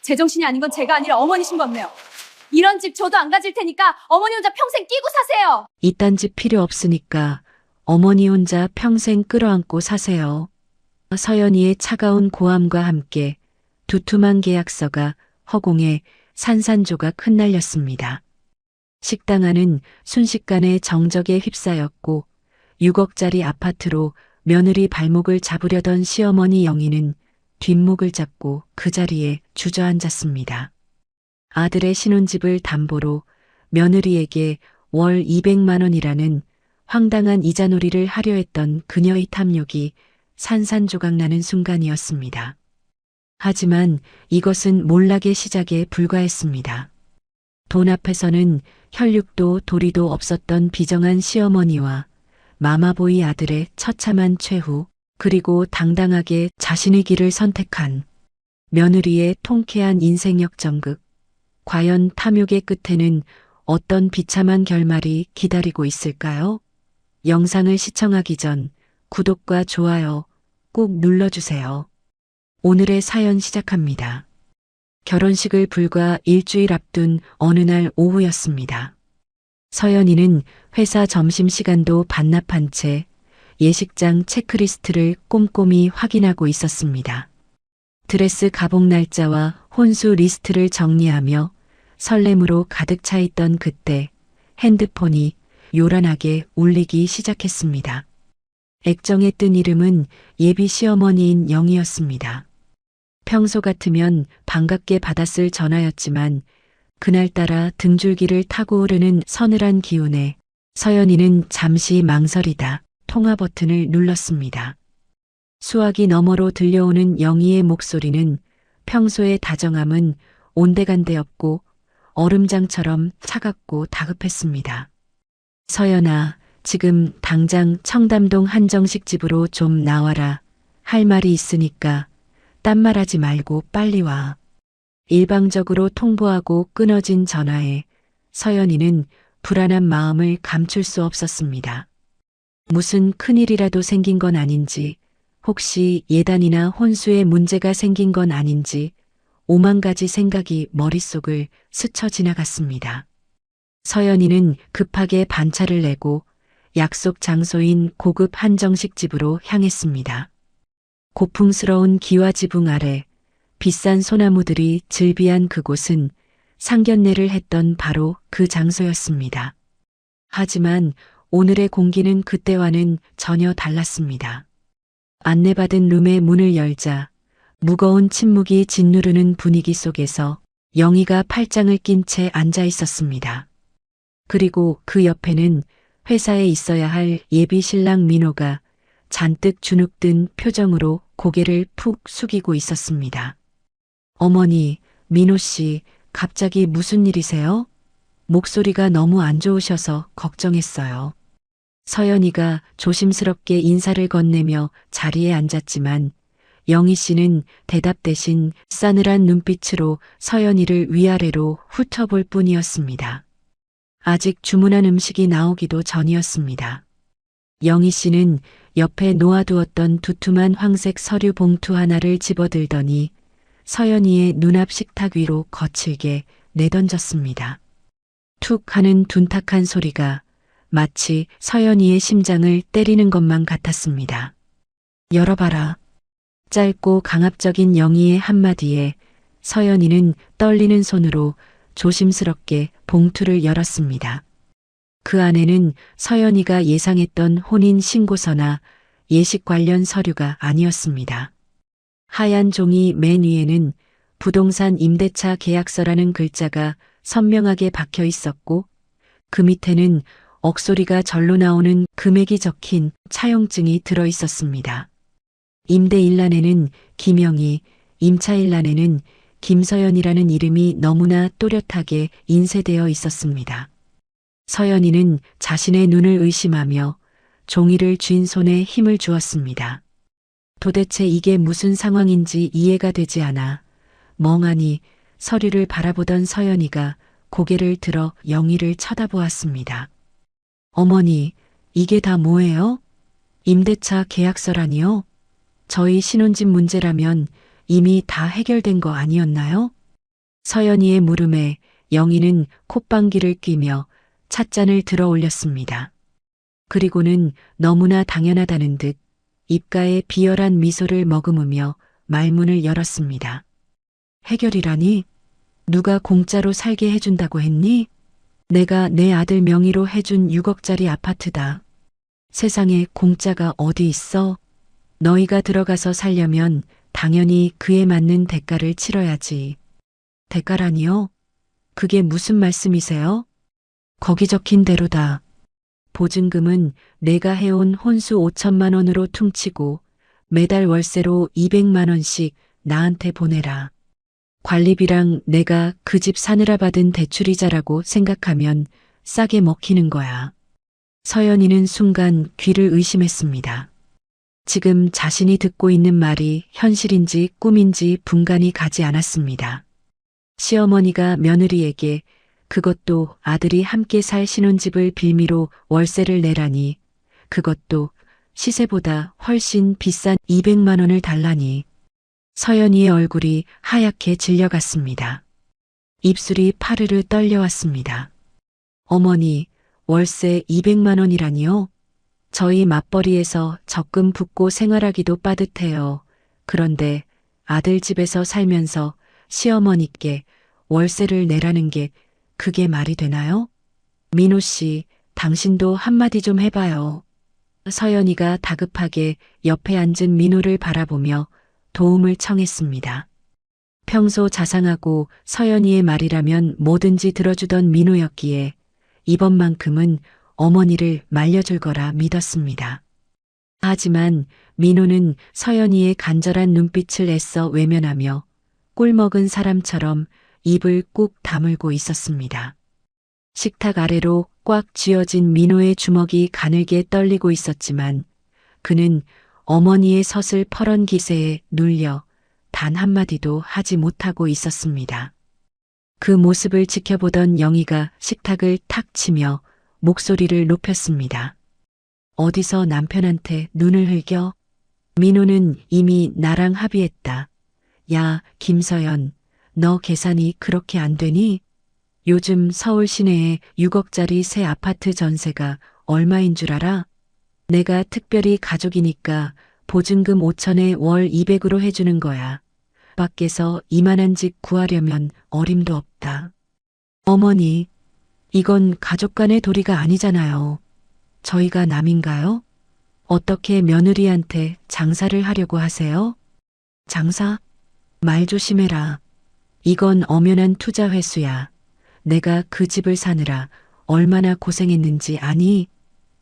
제정신이 아닌 건 제가 아니라 어머니신 것 같네요. 이런 집 저도 안 가질 테니까 어머니 혼자 평생 끼고 사세요. 이딴 집 필요 없으니까 어머니 혼자 평생 끌어안고 사세요. 서연이의 차가운 고함과 함께 두툼한 계약서가 허공에 산산조각 흩날렸습니다. 식당 안은 순식간에 정적에 휩싸였고 6억짜리 아파트로 며느리 발목을 잡으려던 시어머니 영희는 뒷목을 잡고 그 자리에 주저앉았습니다. 아들의 신혼집을 담보로 며느리에게 월 200만 원이라는 황당한 이자놀이를 하려 했던 그녀의 탐욕이 산산조각나는 순간이었습니다. 하지만 이것은 몰락의 시작에 불과했습니다. 돈 앞에서는 혈육도 도리도 없었던 비정한 시어머니와 마마보이 아들의 처참한 최후, 그리고 당당하게 자신의 길을 선택한 며느리의 통쾌한 인생 역전극. 과연 탐욕의 끝에는 어떤 비참한 결말이 기다리고 있을까요? 영상을 시청하기 전 구독과 좋아요 꼭 눌러주세요. 오늘의 사연 시작합니다. 결혼식을 불과 일주일 앞둔 어느 날 오후였습니다. 서연이는 회사 점심시간도 반납한 채 예식장 체크리스트를 꼼꼼히 확인하고 있었습니다. 드레스 가복 날짜와 혼수 리스트를 정리하며 설렘으로 가득 차 있던 그때 핸드폰이 요란하게 울리기 시작했습니다. 액정에 뜬 이름은 예비 시어머니인 영희였습니다. 평소 같으면 반갑게 받았을 전화였지만 그날따라 등줄기를 타고 오르는 서늘한 기운에 서연이는 잠시 망설이다 통화 버튼을 눌렀습니다. 수화기 너머로 들려오는 영희의 목소리는 평소의 다정함은 온데간데 없고 얼음장처럼 차갑고 다급했습니다. 서연아, 지금 당장 청담동 한정식 집으로 좀 나와라. 할 말이 있으니까 딴말하지 말고 빨리 와. 일방적으로 통보하고 끊어진 전화에 서연이는 불안한 마음을 감출 수 없었습니다. 무슨 큰일이라도 생긴 건 아닌지, 혹시 예단이나 혼수에 문제가 생긴 건 아닌지 오만 가지 생각이 머릿속을 스쳐 지나갔습니다. 서연이는 급하게 반차를 내고 약속 장소인 고급 한정식 집으로 향했습니다. 고풍스러운 기와지붕 아래 비싼 소나무들이 즐비한 그곳은 상견례를 했던 바로 그 장소였습니다. 하지만 오늘의 공기는 그때와는 전혀 달랐습니다. 안내받은 룸의 문을 열자 무거운 침묵이 짓누르는 분위기 속에서 영희가 팔짱을 낀 채 앉아 있었습니다. 그리고 그 옆에는 회사에 있어야 할 예비 신랑 민호가 잔뜩 주눅든 표정으로 고개를 푹 숙이고 있었습니다. 어머니, 민호 씨, 갑자기 무슨 일이세요? 목소리가 너무 안 좋으셔서 걱정했어요. 서연이가 조심스럽게 인사를 건네며 자리에 앉았지만 영희 씨는 대답 대신 싸늘한 눈빛으로 서연이를 위아래로 훑어볼 뿐이었습니다. 아직 주문한 음식이 나오기도 전이었습니다. 영희 씨는 옆에 놓아두었던 두툼한 황색 서류 봉투 하나를 집어들더니 서연이의 눈앞 식탁 위로 거칠게 내던졌습니다. 툭 하는 둔탁한 소리가 마치 서연이의 심장을 때리는 것만 같았습니다. 열어봐라. 짧고 강압적인 영희의 한마디에 서연이는 떨리는 손으로 조심스럽게 봉투를 열었습니다. 그 안에는 서연이가 예상했던 혼인 신고서나 예식 관련 서류가 아니었습니다. 하얀 종이 맨 위에는 부동산 임대차 계약서라는 글자가 선명하게 박혀 있었고 그 밑에는 억소리가 절로 나오는 금액이 적힌 차용증이 들어 있었습니다. 임대일란에는 김영희, 임차일란에는 김서연이라는 이름이 너무나 또렷하게 인쇄되어 있었습니다. 서연이는 자신의 눈을 의심하며 종이를 쥔 손에 힘을 주었습니다. 도대체 이게 무슨 상황인지 이해가 되지 않아 멍하니 서류를 바라보던 서연이가 고개를 들어 영희를 쳐다보았습니다. 어머니, 이게 다 뭐예요? 임대차 계약서라니요? 저희 신혼집 문제라면 이미 다 해결된 거 아니었나요? 서연이의 물음에 영희는 콧방귀를 뀌며 찻잔을 들어 올렸습니다. 그리고는 너무나 당연하다는 듯 입가에 비열한 미소를 머금으며 말문을 열었습니다. 해결이라니? 누가 공짜로 살게 해준다고 했니? 내가 내 아들 명의로 해준 6억짜리 아파트다. 세상에 공짜가 어디 있어? 너희가 들어가서 살려면 당연히 그에 맞는 대가를 치러야지. 대가라니요? 그게 무슨 말씀이세요? 거기 적힌 대로다. 보증금은 내가 해온 혼수 5천만 원으로 퉁치고 매달 월세로 200만 원씩 나한테 보내라. 관리비랑 내가 그 집 사느라 받은 대출이자라고 생각하면 싸게 먹히는 거야. 서연이는 순간 귀를 의심했습니다. 지금 자신이 듣고 있는 말이 현실인지 꿈인지 분간이 가지 않았습니다. 시어머니가 며느리에게 그것도 아들이 함께 살 신혼집을 빌미로 월세를 내라니, 그것도 시세보다 훨씬 비싼 200만 원을 달라니. 서연이의 얼굴이 하얗게 질려갔습니다. 입술이 파르르 떨려왔습니다. 어머니, 월세 200만 원이라니요? 저희 맞벌이에서 적금 붓고 생활하기도 빠듯해요. 그런데 아들 집에서 살면서 시어머니께 월세를 내라는 게 그게 말이 되나요? 민호 씨, 당신도 한마디 좀 해봐요. 서연이가 다급하게 옆에 앉은 민호를 바라보며 도움을 청했습니다. 평소 자상하고 서연이의 말이라면 뭐든지 들어주던 민호였기에 이번만큼은 어머니를 말려줄 거라 믿었습니다. 하지만 민호는 서연이의 간절한 눈빛을 애써 외면하며 꿀먹은 사람처럼 입을 꾹 다물고 있었습니다. 식탁 아래로 꽉 쥐어진 민호의 주먹이 가늘게 떨리고 있었지만 그는 어머니의 서슬 퍼런 기세에 눌려 단 한마디도 하지 못하고 있었습니다. 그 모습을 지켜보던 영희가 식탁을 탁 치며 목소리를 높였습니다. 어디서 남편한테 눈을 흘겨? 민호는 이미 나랑 합의했다. 야, 김서연, 너 계산이 그렇게 안 되니? 요즘 서울 시내에 6억짜리 새 아파트 전세가 얼마인 줄 알아? 내가 특별히 가족이니까 보증금 5천에 월 200으로 해주는 거야. 밖에서 이만한 집 구하려면 어림도 없다. 어머니, 이건 가족 간의 도리가 아니잖아요. 저희가 남인가요? 어떻게 며느리한테 장사를 하려고 하세요? 장사? 말 조심해라. 이건 엄연한 투자 회수야. 내가 그 집을 사느라 얼마나 고생했는지 아니?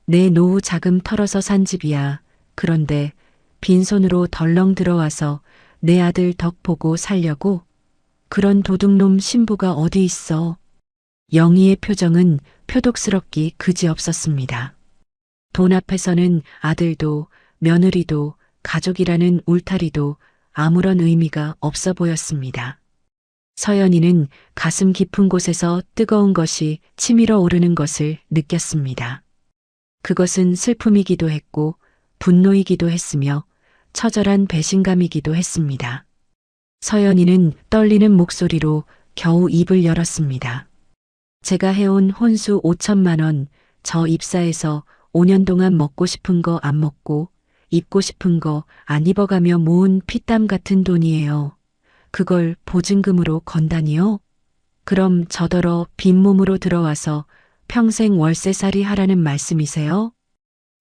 내 노후 자금 털어서 산 집이야. 그런데 빈손으로 덜렁 들어와서 내 아들 덕 보고 살려고? 그런 도둑놈 신부가 어디 있어? 영희의 표정은 표독스럽기 그지없었습니다. 돈 앞에서는 아들도 며느리도 가족이라는 울타리도 아무런 의미가 없어 보였습니다. 서연이는 가슴 깊은 곳에서 뜨거운 것이 치밀어 오르는 것을 느꼈습니다. 그것은 슬픔이기도 했고 분노이기도 했으며 처절한 배신감이기도 했습니다. 서연이는 떨리는 목소리로 겨우 입을 열었습니다. 제가 해온 혼수 5천만 원, 저 입사해서 5년 동안 먹고 싶은 거 안 먹고 입고 싶은 거 안 입어가며 모은 피땀 같은 돈이에요. 그걸 보증금으로 건다니요? 그럼 저더러 빈몸으로 들어와서 평생 월세살이 하라는 말씀이세요?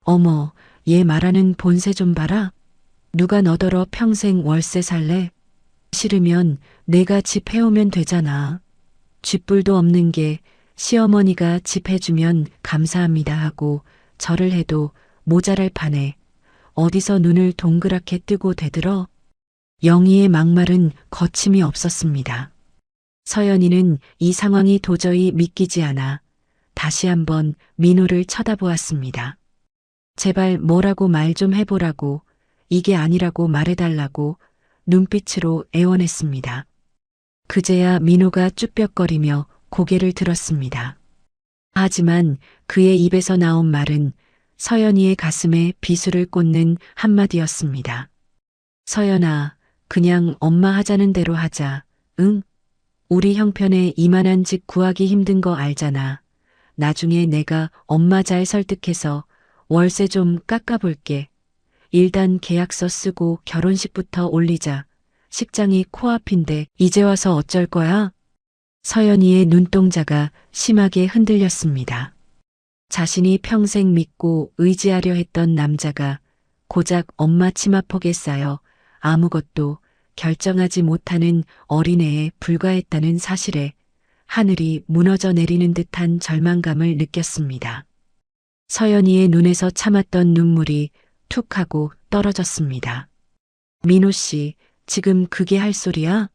어머, 얘 말하는 본새 좀 봐라. 누가 너더러 평생 월세 살래? 싫으면 내가 집 해오면 되잖아. 쥐뿔도 없는 게 시어머니가 집 해주면 감사합니다 하고 절을 해도 모자랄 판에 어디서 눈을 동그랗게 뜨고 대들어? 영희의 막말은 거침이 없었습니다. 서연이는 이 상황이 도저히 믿기지 않아 다시 한번 민호를 쳐다보았습니다. 제발 뭐라고 말 좀 해보라고, 이게 아니라고 말해달라고 눈빛으로 애원했습니다. 그제야 민호가 쭈뼛거리며 고개를 들었습니다. 하지만 그의 입에서 나온 말은 서연이의 가슴에 비수를 꽂는 한마디였습니다. 서연아, 그냥 엄마 하자는 대로 하자. 응? 우리 형편에 이만한 집 구하기 힘든 거 알잖아. 나중에 내가 엄마 잘 설득해서 월세 좀 깎아볼게. 일단 계약서 쓰고 결혼식부터 올리자. 식장이 코앞인데 이제 와서 어쩔 거야? 서연이의 눈동자가 심하게 흔들렸습니다. 자신이 평생 믿고 의지하려 했던 남자가 고작 엄마 치마폭에 쌓여 아무것도 결정하지 못하는 어린애에 불과했다는 사실에 하늘이 무너져 내리는 듯한 절망감을 느꼈습니다. 서연이의 눈에서 참았던 눈물이 툭 하고 떨어졌습니다. 민호 씨, 지금 그게 할 소리야?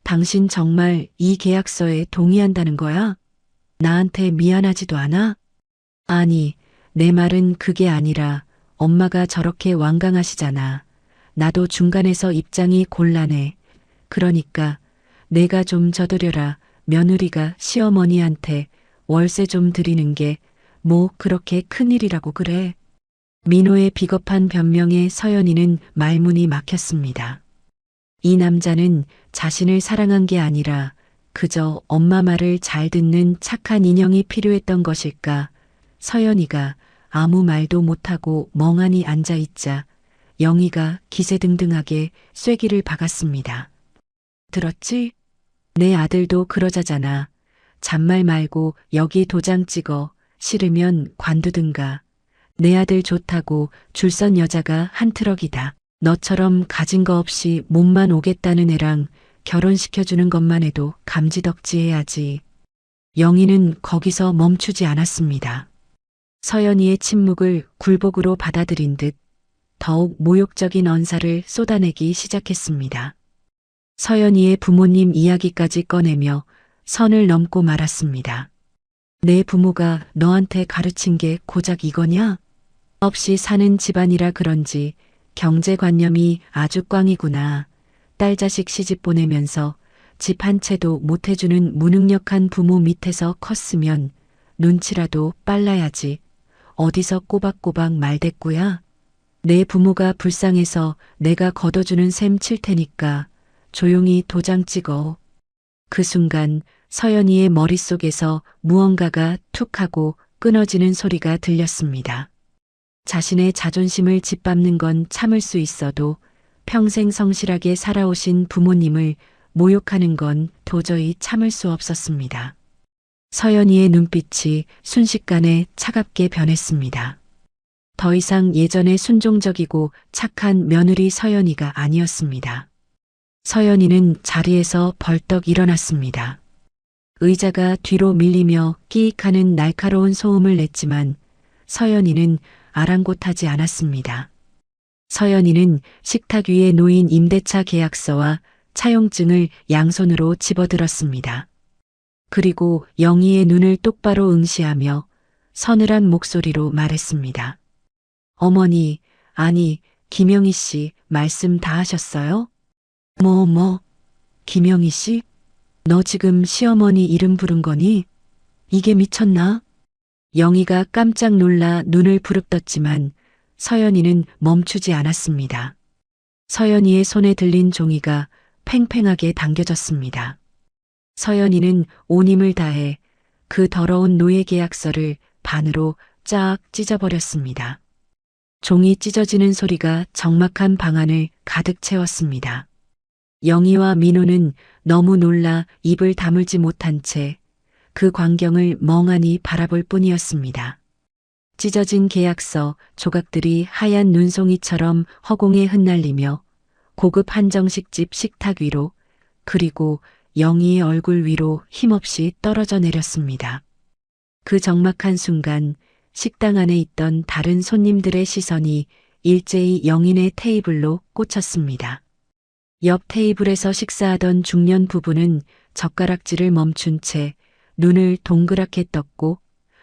당신 정말 이 계약서에 동의한다는 거야? 나한테 미안하지도 않아? 아니, 내 말은 그게 아니라 엄마가 저렇게 완강하시잖아. 나도 중간에서 입장이 곤란해. 그러니까 내가 좀 져드려라. 며느리가 시어머니한테 월세 좀 드리는 게 뭐 그렇게 큰일이라고 그래. 민호의 비겁한 변명에 서연이는 말문이 막혔습니다. 이 남자는 자신을 사랑한 게 아니라 그저 엄마 말을 잘 듣는 착한 인형이 필요했던 것일까. 서연이가 아무 말도 못하고 멍하니 앉아있자 영희가 기세등등하게 쐐기를 박았습니다. 들었지? 내 아들도 그러자잖아. 잔말 말고 여기 도장 찍어. 싫으면 관두든가. 내 아들 좋다고 줄 선 여자가 한 트럭이다. 너처럼 가진 거 없이 몸만 오겠다는 애랑 결혼시켜주는 것만 해도 감지덕지해야지. 영희는 거기서 멈추지 않았습니다. 서연이의 침묵을 굴복으로 받아들인 듯 더욱 모욕적인 언사를 쏟아내기 시작했습니다. 서연이의 부모님 이야기까지 꺼내며 선을 넘고 말았습니다. 내 부모가 너한테 가르친 게 고작 이거냐? 없이 사는 집안이라 그런지 경제관념이 아주 꽝이구나. 딸 자식 시집 보내면서 집 한 채도 못 해주는 무능력한 부모 밑에서 컸으면 눈치라도 빨라야지. 어디서 꼬박꼬박 말대꾸야? 내 부모가 불쌍해서 내가 걷어주는 셈 칠 테니까 조용히 도장 찍어. 그 순간 서연이의 머릿속에서 무언가가 툭 하고 끊어지는 소리가 들렸습니다. 자신의 자존심을 짓밟는 건 참을 수 있어도 평생 성실하게 살아오신 부모님을 모욕하는 건 도저히 참을 수 없었습니다. 서연이의 눈빛이 순식간에 차갑게 변했습니다. 더 이상 예전의 순종적이고 착한 며느리 서연이가 아니었습니다. 서연이는 자리에서 벌떡 일어났습니다. 의자가 뒤로 밀리며 끼익하는 날카로운 소음을 냈지만 서연이는 아랑곳하지 않았습니다. 서연이는 식탁 위에 놓인 임대차 계약서와 차용증을 양손으로 집어들었습니다. 그리고 영희의 눈을 똑바로 응시하며 서늘한 목소리로 말했습니다. 어머니, 아니, 김영희 씨 말씀 다 하셨어요? 뭐, 김영희 씨? 너 지금 시어머니 이름 부른 거니? 이게 미쳤나? 영희가 깜짝 놀라 눈을 부릅떴지만 서연이는 멈추지 않았습니다. 서연이의 손에 들린 종이가 팽팽하게 당겨졌습니다. 서연이는 온 힘을 다해 그 더러운 노예 계약서를 반으로 쫙 찢어버렸습니다. 종이 찢어지는 소리가 적막한 방안을 가득 채웠습니다. 영희와 민호는 너무 놀라 입을 다물지 못한 채 그 광경을 멍하니 바라볼 뿐이었습니다. 찢어진 계약서 조각들이 하얀 눈송이처럼 허공에 흩날리며 고급 한정식집 식탁 위로 그리고 영희의 얼굴 위로 힘없이 떨어져 내렸습니다. 그 적막한 순간 식당 안에 있던 다른 손님들의 시선이 일제히 영희의 테이블로 꽂혔습니다. 옆 테이블에서 식사하던 중년 부부는 젓가락질을 멈춘 채 눈을 동그랗게 떴고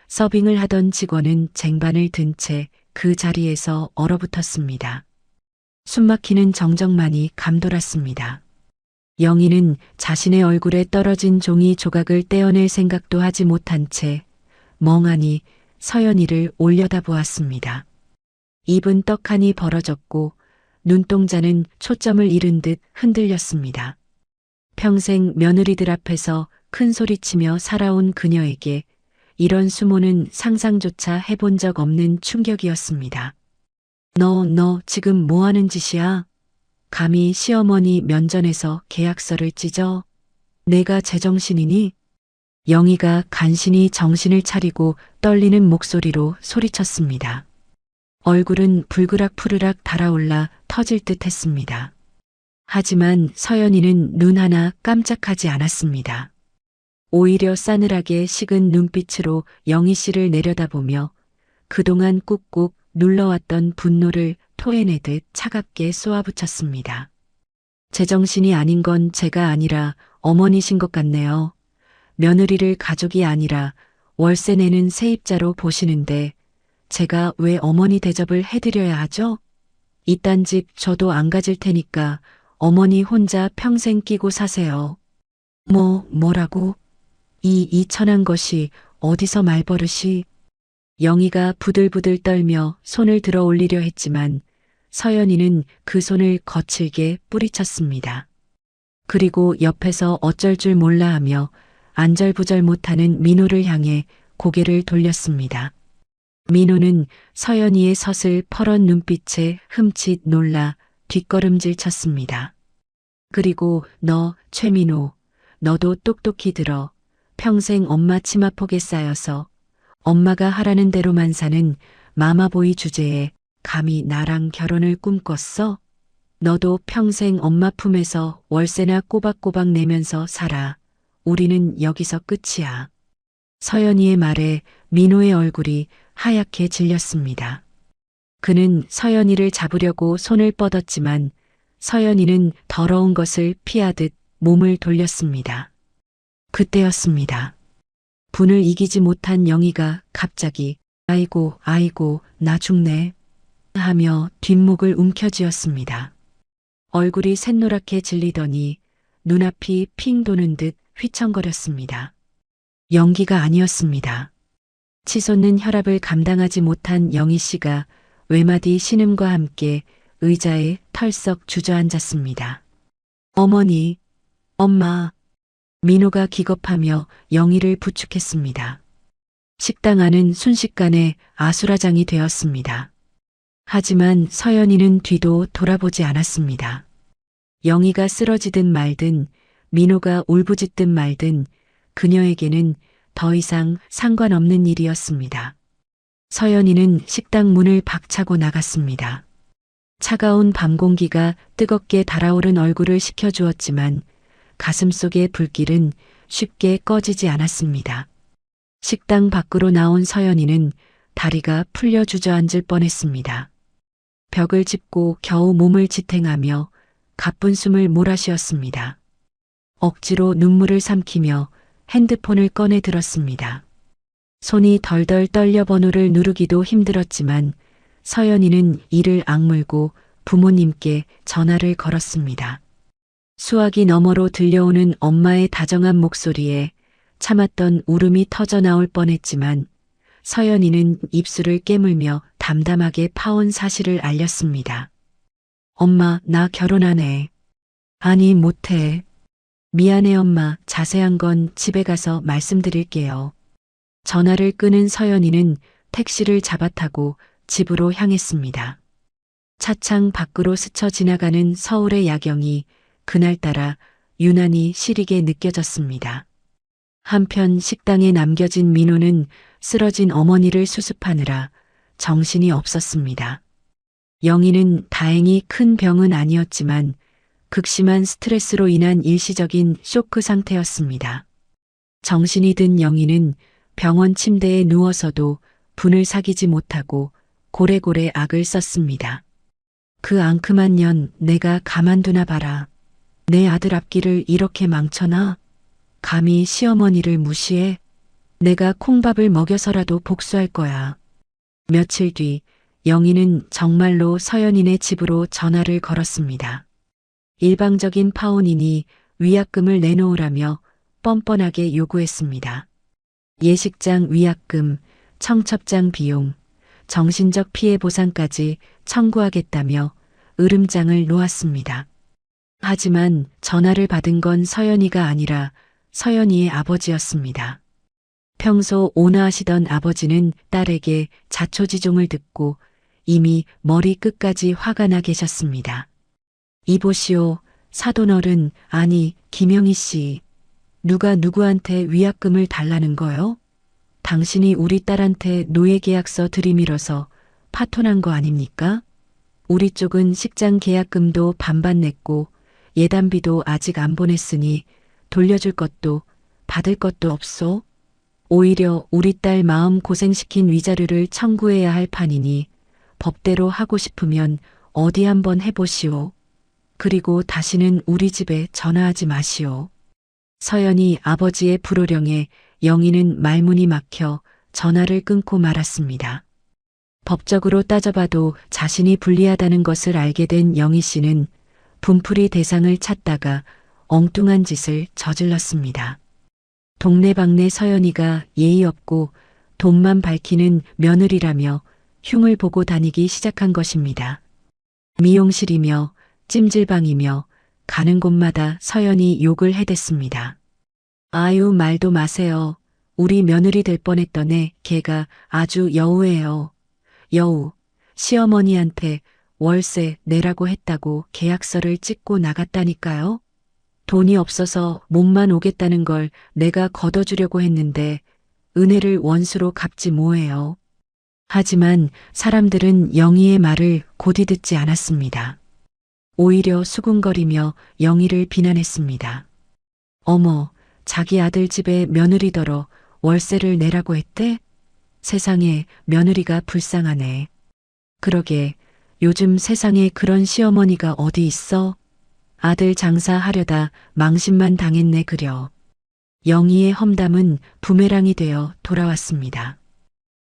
서빙을 하던 직원은 쟁반을 든 채 그 자리에서 얼어붙었습니다. 숨막히는 정적만이 감돌았습니다. 영희는 자신의 얼굴에 떨어진 종이 조각을 떼어낼 생각도 하지 못한 채 멍하니 서연이를 올려다보았습니다. 입은 떡하니 벌어졌고 눈동자는 초점을 잃은 듯 흔들렸습니다. 평생 며느리들 앞에서 큰 소리치며 살아온 그녀에게 이런 수모는 상상조차 해본 적 없는 충격이었습니다. 너 지금 뭐 하는 짓이야? 감히 시어머니 면전에서 계약서를 찢어? 내가 제정신이니? 영희가 간신히 정신을 차리고 떨리는 목소리로 소리쳤습니다. 얼굴은 불그락푸르락 달아올라 터질 듯 했습니다. 하지만 서연이는 눈 하나 깜짝하지 않았습니다. 오히려 싸늘하게 식은 눈빛으로 영희 씨를 내려다보며 그동안 꾹꾹 눌러왔던 분노를 토해내듯 차갑게 쏘아붙였습니다. 제정신이 아닌 건 제가 아니라 어머니신 것 같네요. 며느리를 가족이 아니라 월세 내는 세입자로 보시는데 제가 왜 어머니 대접을 해드려야 하죠? 이딴 집 저도 안 가질 테니까 어머니 혼자 평생 끼고 사세요. 뭐라고? 이 천한 것이 어디서 말버릇이? 영희가 부들부들 떨며 손을 들어 올리려 했지만 서연이는 그 손을 거칠게 뿌리쳤습니다. 그리고 옆에서 어쩔 줄 몰라 하며 안절부절 못하는 민호를 향해 고개를 돌렸습니다. 민호는 서연이의 서슬 퍼런 눈빛에 흠칫 놀라 뒷걸음질 쳤습니다. 그리고 너, 최민호, 너도 똑똑히 들어. 평생 엄마 치마폭에 쌓여서 엄마가 하라는 대로만 사는 마마보이 주제에 감히 나랑 결혼을 꿈꿨어? 너도 평생 엄마 품에서 월세나 꼬박꼬박 내면서 살아. 우리는 여기서 끝이야. 서연이의 말에 민호의 얼굴이 하얗게 질렸습니다. 그는 서연이를 잡으려고 손을 뻗었지만 서연이는 더러운 것을 피하듯 몸을 돌렸습니다. 그때였습니다. 분을 이기지 못한 영희가 갑자기 아이고 나 죽네 하며 뒷목을 움켜쥐었습니다. 얼굴이 샛노랗게 질리더니 눈앞이 핑 도는 듯 휘청거렸습니다. 연기가 아니었습니다. 치솟는 혈압을 감당하지 못한 영희 씨가 외마디 신음과 함께 의자에 털썩 주저앉았습니다. 어머니, 엄마. 민호가 기겁하며 영희를 부축했습니다. 식당 안은 순식간에 아수라장이 되었습니다. 하지만 서연이는 뒤도 돌아보지 않았습니다. 영희가 쓰러지든 말든 민호가 울부짖든 말든 그녀에게는 더 이상 상관없는 일이었습니다. 서연이는 식당 문을 박차고 나갔습니다. 차가운 밤 공기가 뜨겁게 달아오른 얼굴을 식혀주었지만 가슴속의 불길은 쉽게 꺼지지 않았습니다. 식당 밖으로 나온 서연이는 다리가 풀려 주저앉을 뻔했습니다. 벽을 짚고 겨우 몸을 지탱하며 가쁜 숨을 몰아쉬었습니다. 억지로 눈물을 삼키며 핸드폰을 꺼내 들었습니다. 손이 덜덜 떨려 번호를 누르기도 힘들었지만 서연이는 이를 악물고 부모님께 전화를 걸었습니다. 수화기 너머로 들려오는 엄마의 다정한 목소리에 참았던 울음이 터져 나올 뻔했지만 서연이는 입술을 깨물며 담담하게 파온 사실을 알렸습니다. 엄마, 나 결혼하네. 아니, 못해. 미안해 엄마, 자세한 건 집에 가서 말씀드릴게요. 전화를 끄는 서연이는 택시를 잡아타고 집으로 향했습니다. 차창 밖으로 스쳐 지나가는 서울의 야경이 그날따라 유난히 시리게 느껴졌습니다. 한편 식당에 남겨진 민호는 쓰러진 어머니를 수습하느라 정신이 없었습니다. 영희는 다행히 큰 병은 아니었지만 극심한 스트레스로 인한 일시적인 쇼크 상태였습니다. 정신이 든 영희는 병원 침대에 누워서도 분을 사귀지 못하고 고래고래 악을 썼습니다. 그 앙큼한 년 내가 가만두나 봐라. 내 아들 앞길을 이렇게 망쳐놔? 감히 시어머니를 무시해? 내가 콩밥을 먹여서라도 복수할 거야. 며칠 뒤 영희는 정말로 서연이네 집으로 전화를 걸었습니다. 일방적인 파혼이니 위약금을 내놓으라며 뻔뻔하게 요구했습니다. 예식장 위약금, 청첩장 비용, 정신적 피해 보상까지 청구하겠다며 으름장을 놓았습니다. 하지만 전화를 받은 건 서연이가 아니라 서연이의 아버지였습니다. 평소 온화하시던 아버지는 딸에게 자초지종을 듣고 이미 머리 끝까지 화가 나 계셨습니다. 이보시오, 사돈어른, 아니, 김영희 씨. 누가 누구한테 위약금을 달라는 거요? 당신이 우리 딸한테 노예계약서 들이밀어서 파토난 거 아닙니까? 우리 쪽은 식장 계약금도 반반 냈고 예단비도 아직 안 보냈으니 돌려줄 것도 받을 것도 없소. 오히려 우리 딸 마음 고생시킨 위자료를 청구해야 할 판이니 법대로 하고 싶으면 어디 한번 해보시오. 그리고 다시는 우리 집에 전화하지 마시오. 서연이 아버지의 불호령에 영희는 말문이 막혀 전화를 끊고 말았습니다. 법적으로 따져봐도 자신이 불리하다는 것을 알게 된 영희 씨는 분풀이 대상을 찾다가 엉뚱한 짓을 저질렀습니다. 동네방네 서연이가 예의 없고 돈만 밝히는 며느리라며 흉을 보고 다니기 시작한 것입니다. 미용실이며 찜질방이며 가는 곳마다 서연이 욕을 해댔습니다. 아유, 말도 마세요. 우리 며느리 될 뻔했던 애 걔가 아주 여우예요. 여우, 시어머니한테 월세 내라고 했다고 계약서를 찍고 나갔다니까요. 돈이 없어서 몸만 오겠다는 걸 내가 걷어주려고 했는데 은혜를 원수로 갚지 뭐예요. 하지만 사람들은 영희의 말을 곧이 듣지 않았습니다. 오히려 수군거리며 영희를 비난했습니다. 어머, 자기 아들 집에 며느리더러 월세를 내라고 했대? 세상에 며느리가 불쌍하네. 그러게 요즘 세상에 그런 시어머니가 어디 있어? 아들 장사하려다 망신만 당했네 그려. 영희의 험담은 부메랑이 되어 돌아왔습니다.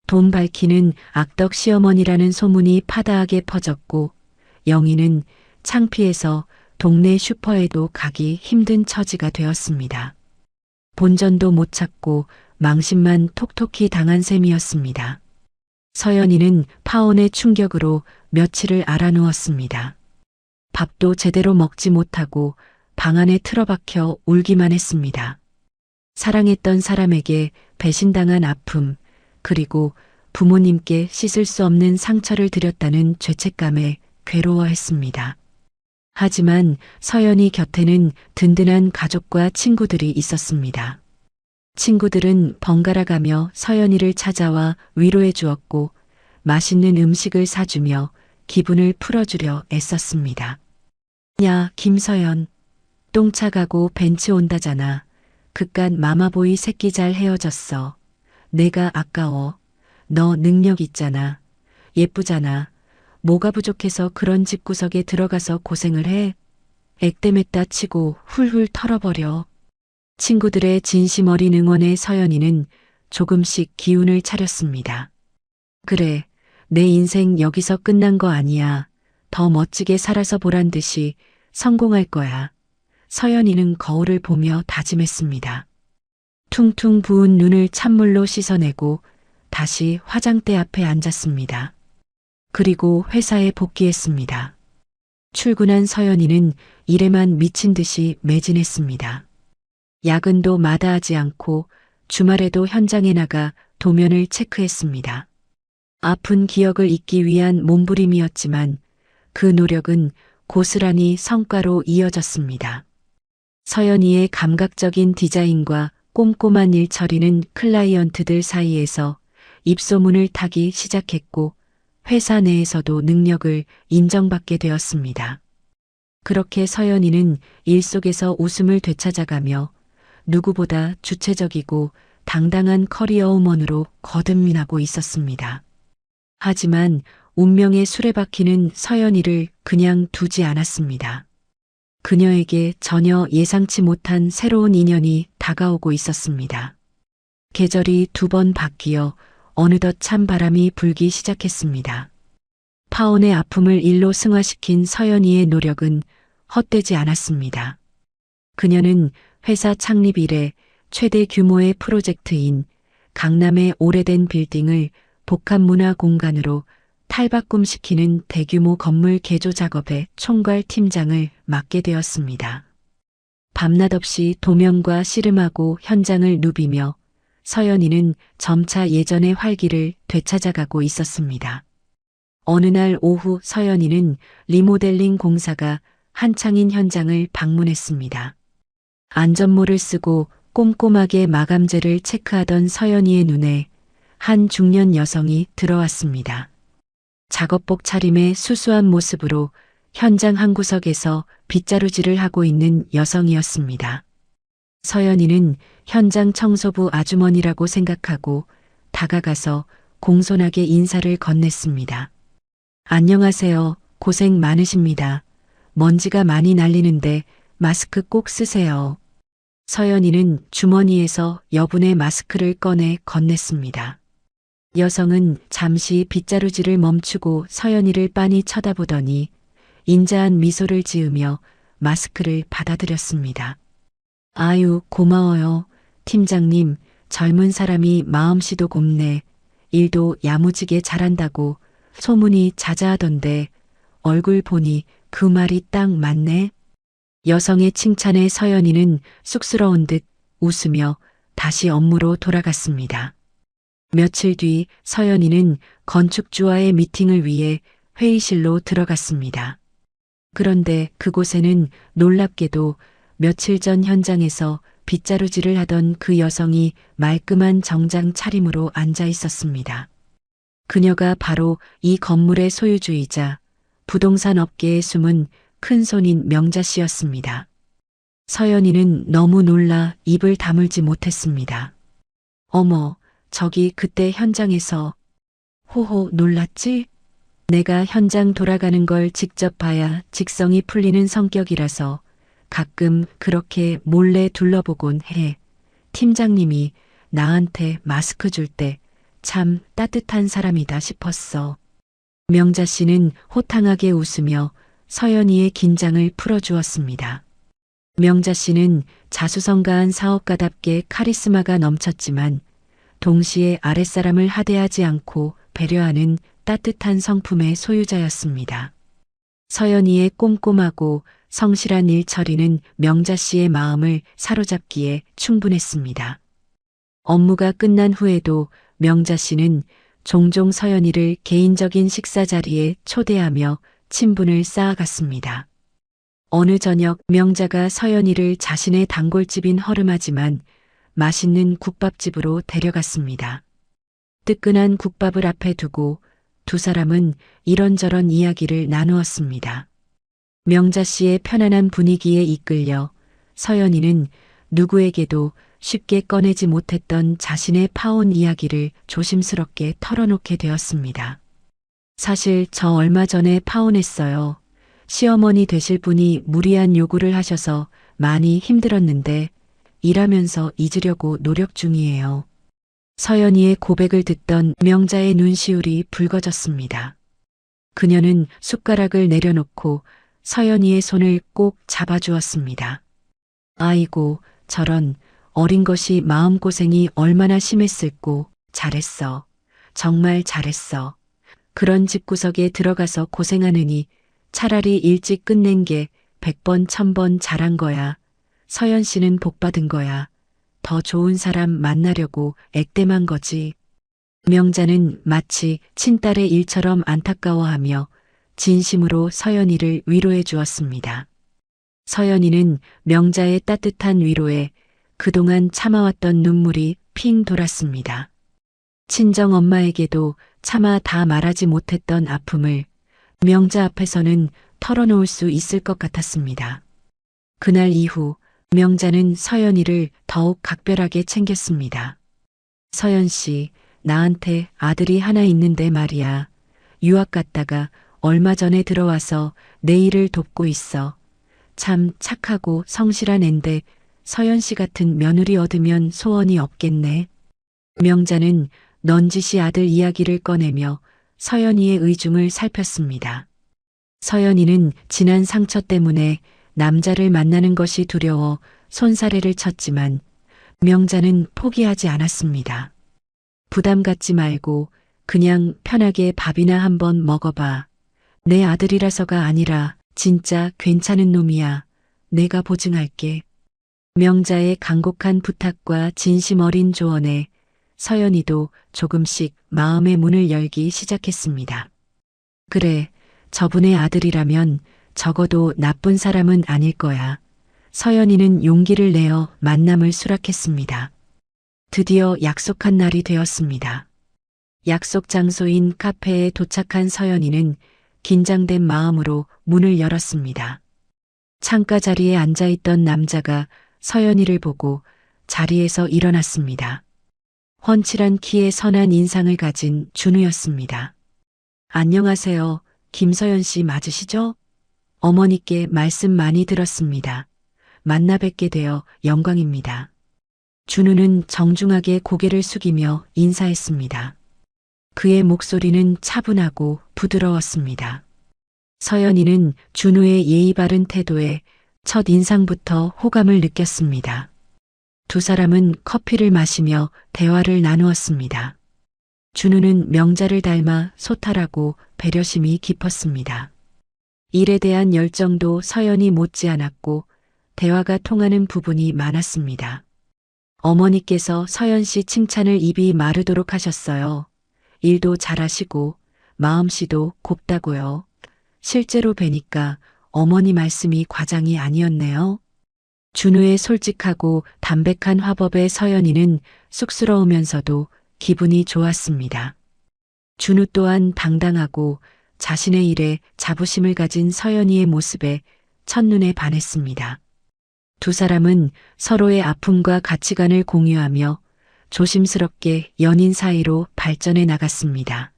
돈 밝히는 악덕 시어머니라는 소문이 파다하게 퍼졌고 영희는 창피해서 동네 슈퍼에도 가기 힘든 처지가 되었습니다. 본전도 못 찾고 망신만 톡톡히 당한 셈이었습니다. 서연이는 파혼의 충격으로 며칠을 알아누웠습니다. 밥도 제대로 먹지 못하고 방 안에 틀어박혀 울기만 했습니다. 사랑했던 사람에게 배신당한 아픔, 그리고 부모님께 씻을 수 없는 상처를 드렸다는 죄책감에 괴로워했습니다. 하지만 서연이 곁에는 든든한 가족과 친구들이 있었습니다. 친구들은 번갈아 가며 서연이를 찾아와 위로해 주었고 맛있는 음식을 사주며 기분을 풀어주려 애썼습니다. 야, 김서연. 똥차 가고 벤츠 온다잖아. 그깟 마마보이 새끼 잘 헤어졌어. 내가 아까워. 너 능력 있잖아. 예쁘잖아. 뭐가 부족해서 그런 집구석에 들어가서 고생을 해? 액땜했다 치고 훌훌 털어버려. 친구들의 진심 어린 응원에 서연이는 조금씩 기운을 차렸습니다. 그래, 내 인생 여기서 끝난 거 아니야. 더 멋지게 살아서 보란 듯이 성공할 거야. 서연이는 거울을 보며 다짐했습니다. 퉁퉁 부은 눈을 찬물로 씻어내고 다시 화장대 앞에 앉았습니다. 그리고 회사에 복귀했습니다. 출근한 서연이는 일에만 미친 듯이 매진했습니다. 야근도 마다하지 않고 주말에도 현장에 나가 도면을 체크했습니다. 아픈 기억을 잊기 위한 몸부림이었지만 그 노력은 고스란히 성과로 이어졌습니다. 서연이의 감각적인 디자인과 꼼꼼한 일 처리는 클라이언트들 사이에서 입소문을 타기 시작했고 회사 내에서도 능력을 인정받게 되었습니다. 그렇게 서연이는 일 속에서 웃음을 되찾아가며 누구보다 주체적이고 당당한 커리어 우먼으로 거듭나고 있었습니다. 하지만 운명의 수레바퀴는 서연이를 그냥 두지 않았습니다. 그녀에게 전혀 예상치 못한 새로운 인연이 다가오고 있었습니다. 계절이 2번 바뀌어 어느덧 찬바람이 불기 시작했습니다. 파혼의 아픔을 일로 승화시킨 서연이의 노력은 헛되지 않았습니다. 그녀는 회사 창립 이래 최대 규모의 프로젝트인 강남의 오래된 빌딩을 복합문화 공간으로 탈바꿈시키는 대규모 건물 개조 작업의 총괄 팀장을 맡게 되었습니다. 밤낮 없이 도면과 씨름하고 현장을 누비며 서연이는 점차 예전의 활기를 되찾아가고 있었습니다. 어느 날 오후 서연이는 리모델링 공사가 한창인 현장을 방문했습니다. 안전모를 쓰고 꼼꼼하게 마감재를 체크하던 서연이의 눈에 한 중년 여성이 들어왔습니다. 작업복 차림의 수수한 모습으로 현장 한 구석에서 빗자루질을 하고 있는 여성이었습니다. 서연이는 현장 청소부 아주머니라고 생각하고 다가가서 공손하게 인사를 건넸습니다. 안녕하세요. 고생 많으십니다. 먼지가 많이 날리는데 마스크 꼭 쓰세요. 서연이는 주머니에서 여분의 마스크를 꺼내 건넸습니다. 여성은 잠시 빗자루질을 멈추고 서연이를 빤히 쳐다보더니 인자한 미소를 지으며 마스크를 받아들였습니다. 아유, 고마워요. 팀장님, 젊은 사람이 마음씨도 곱네. 일도 야무지게 잘한다고 소문이 자자하던데 얼굴 보니 그 말이 딱 맞네. 여성의 칭찬에 서연이는 쑥스러운 듯 웃으며 다시 업무로 돌아갔습니다. 며칠 뒤 서연이는 건축주와의 미팅을 위해 회의실로 들어갔습니다. 그런데 그곳에는 놀랍게도 며칠 전 현장에서 빗자루질을 하던 그 여성이 말끔한 정장 차림으로 앉아 있었습니다. 그녀가 바로 이 건물의 소유주이자 부동산 업계에 숨은 큰손인 명자 씨였습니다. 서연이는 너무 놀라 입을 다물지 못했습니다. 어머, 저기 그때 현장에서 호호 놀랐지? 내가 현장 돌아가는 걸 직접 봐야 직성이 풀리는 성격이라서 가끔 그렇게 몰래 둘러보곤 해. 팀장님이 나한테 마스크 줄 때 참 따뜻한 사람이다 싶었어. 명자 씨는 호탕하게 웃으며 서연이의 긴장을 풀어주었습니다. 명자 씨는 자수성가한 사업가답게 카리스마가 넘쳤지만 동시에 아랫사람을 하대하지 않고 배려하는 따뜻한 성품의 소유자였습니다. 서연이의 꼼꼼하고 성실한 일 처리는 명자 씨의 마음을 사로잡기에 충분했습니다. 업무가 끝난 후에도 명자 씨는 종종 서연이를 개인적인 식사 자리에 초대하며 친분을 쌓아갔습니다. 어느 저녁 명자가 서연이를 자신의 단골집인 허름하지만 맛있는 국밥집으로 데려갔습니다. 뜨끈한 국밥을 앞에 두고 두 사람은 이런저런 이야기를 나누었습니다. 명자 씨의 편안한 분위기에 이끌려 서연이는 누구에게도 쉽게 꺼내지 못했던 자신의 파혼 이야기를 조심스럽게 털어놓게 되었습니다. 사실 저 얼마 전에 파혼했어요. 시어머니 되실 분이 무리한 요구를 하셔서 많이 힘들었는데 일하면서 잊으려고 노력 중이에요. 서연이의 고백을 듣던 명자의 눈시울이 붉어졌습니다. 그녀는 숟가락을 내려놓고 서연이의 손을 꼭 잡아주었습니다. 아이고, 저런 어린 것이 마음고생이 얼마나 심했을꼬. 잘했어. 정말 잘했어. 그런 집구석에 들어가서 고생하느니 차라리 일찍 끝낸 게 100번 1000번 잘한 거야. 서연 씨는 복 받은 거야. 더 좋은 사람 만나려고 액땜한 거지. 명자는 마치 친딸의 일처럼 안타까워하며 진심으로 서연이를 위로해 주었습니다. 서연이는 명자의 따뜻한 위로에 그동안 참아왔던 눈물이 핑 돌았습니다. 친정 엄마에게도 차마 다 말하지 못했던 아픔을 명자 앞에서는 털어놓을 수 있을 것 같았습니다. 그날 이후 명자는 서연이를 더욱 각별하게 챙겼습니다. 서연 씨, 나한테 아들이 하나 있는데 말이야. 유학 갔다가 얼마 전에 들어와서 내 일을 돕고 있어. 참 착하고 성실한 앤데 서연 씨 같은 며느리 얻으면 소원이 없겠네. 명자는 넌지시 아들 이야기를 꺼내며 서연이의 의중을 살폈습니다. 서연이는 지난 상처 때문에 남자를 만나는 것이 두려워 손사래를 쳤지만 명자는 포기하지 않았습니다. 부담 갖지 말고 그냥 편하게 밥이나 한번 먹어봐. 내 아들이라서가 아니라 진짜 괜찮은 놈이야. 내가 보증할게. 명자의 간곡한 부탁과 진심 어린 조언에 서연이도 조금씩 마음의 문을 열기 시작했습니다. 그래, 저분의 아들이라면 적어도 나쁜 사람은 아닐 거야. 서연이는 용기를 내어 만남을 수락했습니다. 드디어 약속한 날이 되었습니다. 약속 장소인 카페에 도착한 서연이는 긴장된 마음으로 문을 열었습니다. 창가 자리에 앉아있던 남자가 서연이를 보고 자리에서 일어났습니다. 훤칠한 키에 선한 인상을 가진 준우였습니다. 안녕하세요. 김서연 씨 맞으시죠? 어머니께 말씀 많이 들었습니다. 만나 뵙게 되어 영광입니다. 준우는 정중하게 고개를 숙이며 인사했습니다. 그의 목소리는 차분하고 부드러웠습니다. 서연이는 준우의 예의 바른 태도에 첫 인상부터 호감을 느꼈습니다. 두 사람은 커피를 마시며 대화를 나누었습니다. 준우는 명자를 닮아 소탈하고 배려심이 깊었습니다. 일에 대한 열정도 서연이 못지않았고 대화가 통하는 부분이 많았습니다. 어머니께서 서연 씨 칭찬을 입이 마르도록 하셨어요. 일도 잘하시고 마음씨도 곱다고요. 실제로 뵈니까 어머니 말씀이 과장이 아니었네요. 준우의 솔직하고 담백한 화법에 서연이는 쑥스러우면서도 기분이 좋았습니다. 준우 또한 당당하고 자신의 일에 자부심을 가진 서연이의 모습에 첫눈에 반했습니다. 두 사람은 서로의 아픔과 가치관을 공유하며 조심스럽게 연인 사이로 발전해 나갔습니다.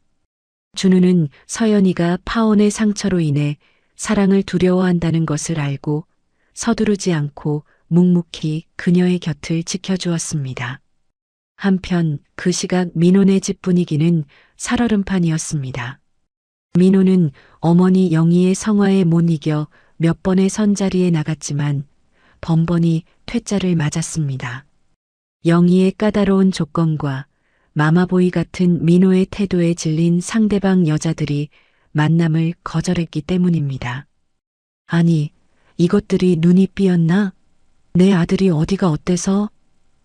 준우는 서연이가 파혼의 상처로 인해 사랑을 두려워한다는 것을 알고 서두르지 않고 묵묵히 그녀의 곁을 지켜주었습니다. 한편 그 시각 민호네 집 분위기는 살얼음판이었습니다. 민호는 어머니 영희의 성화에 못 이겨 몇 번의 선자리에 나갔지만 번번이 퇴짜를 맞았습니다. 영희의 까다로운 조건과 마마보이 같은 민호의 태도에 질린 상대방 여자들이 만남을 거절했기 때문입니다. 아니, 이것들이 눈이 삐었나? 내 아들이 어디가 어때서?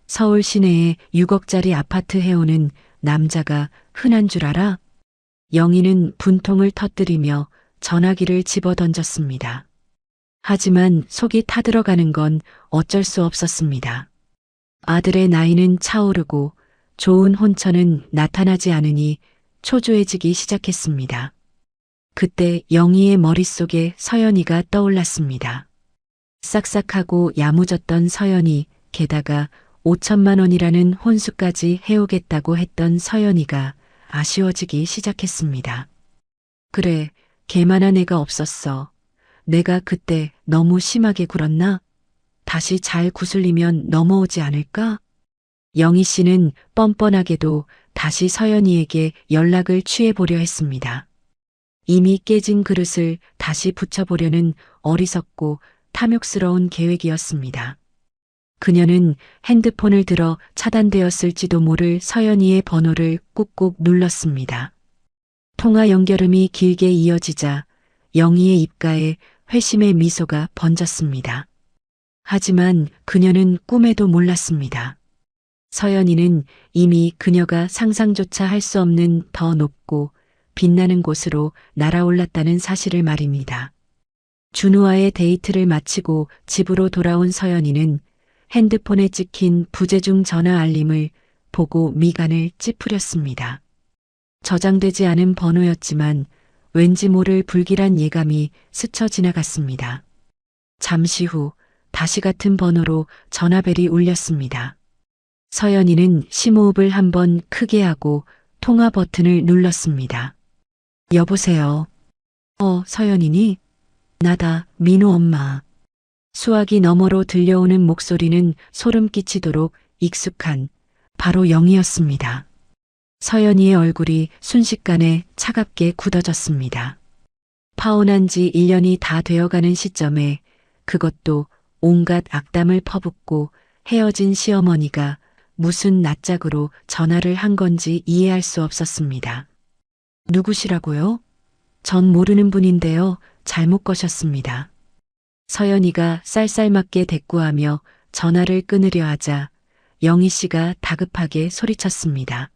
서울 시내에 6억짜리 아파트 해오는 남자가 흔한 줄 알아? 영희는 분통을 터뜨리며 전화기를 집어던졌습니다. 하지만 속이 타들어가는 건 어쩔 수 없었습니다. 아들의 나이는 차오르고 좋은 혼처는 나타나지 않으니 초조해지기 시작했습니다. 그때 영희의 머릿속에 서연이가 떠올랐습니다. 싹싹하고 야무졌던 서연이, 게다가 5천만 원이라는 혼수까지 해오겠다고 했던 서연이가 아쉬워지기 시작했습니다. 그래, 걔만한 애가 없었어. 내가 그때 너무 심하게 굴었나? 다시 잘 구슬리면 넘어오지 않을까? 영희 씨는 뻔뻔하게도 다시 서연이에게 연락을 취해보려 했습니다. 이미 깨진 그릇을 다시 붙여보려는 어리석고 탐욕스러운 계획이었습니다. 그녀는 핸드폰을 들어 차단되었을지도 모를 서연이의 번호를 꾹꾹 눌렀습니다. 통화 연결음이 길게 이어지자 영희의 입가에 회심의 미소가 번졌습니다. 하지만 그녀는 꿈에도 몰랐습니다. 서연이는 이미 그녀가 상상조차 할 수 없는 더 높고 빛나는 곳으로 날아올랐다는 사실을 말입니다. 준우와의 데이트를 마치고 집으로 돌아온 서연이는 핸드폰에 찍힌 부재중 전화 알림을 보고 미간을 찌푸렸습니다. 저장되지 않은 번호였지만 왠지 모를 불길한 예감이 스쳐 지나갔습니다. 잠시 후 다시 같은 번호로 전화벨이 울렸습니다. 서연이는 심호흡을 한번 크게 하고 통화 버튼을 눌렀습니다. 여보세요. 서연이니? 나다, 민호 엄마. 수화기 너머로 들려오는 목소리는 소름 끼치도록 익숙한 바로 영희였습니다. 서연이의 얼굴이 순식간에 차갑게 굳어졌습니다. 파혼한 지 1년이 다 되어가는 시점에 그것도 온갖 악담을 퍼붓고 헤어진 시어머니가 무슨 낯짝으로 전화를 한 건지 이해할 수 없었습니다. 누구시라고요? 전 모르는 분인데요. 잘못 거셨습니다. 서연이가 쌀쌀맞게 대꾸하며 전화를 끊으려 하자 영희 씨가 다급하게 소리쳤습니다.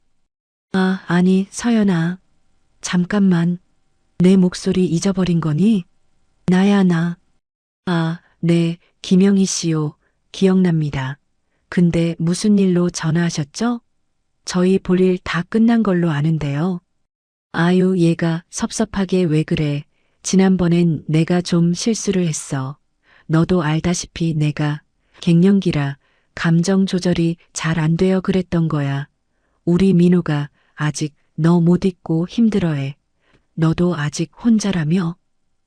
아, 아니, 서연아. 잠깐만. 내 목소리 잊어버린 거니? 나야, 나. 아, 네, 김영희 씨요. 기억납니다. 근데 무슨 일로 전화하셨죠? 저희 볼 일 다 끝난 걸로 아는데요. 아유, 얘가 섭섭하게 왜 그래. 지난번엔 내가 좀 실수를 했어. 너도 알다시피 내가 갱년기라 감정 조절이 잘 안 되어 그랬던 거야. 우리 민호가 아직 너 못 잊고 힘들어해. 너도 아직 혼자라며?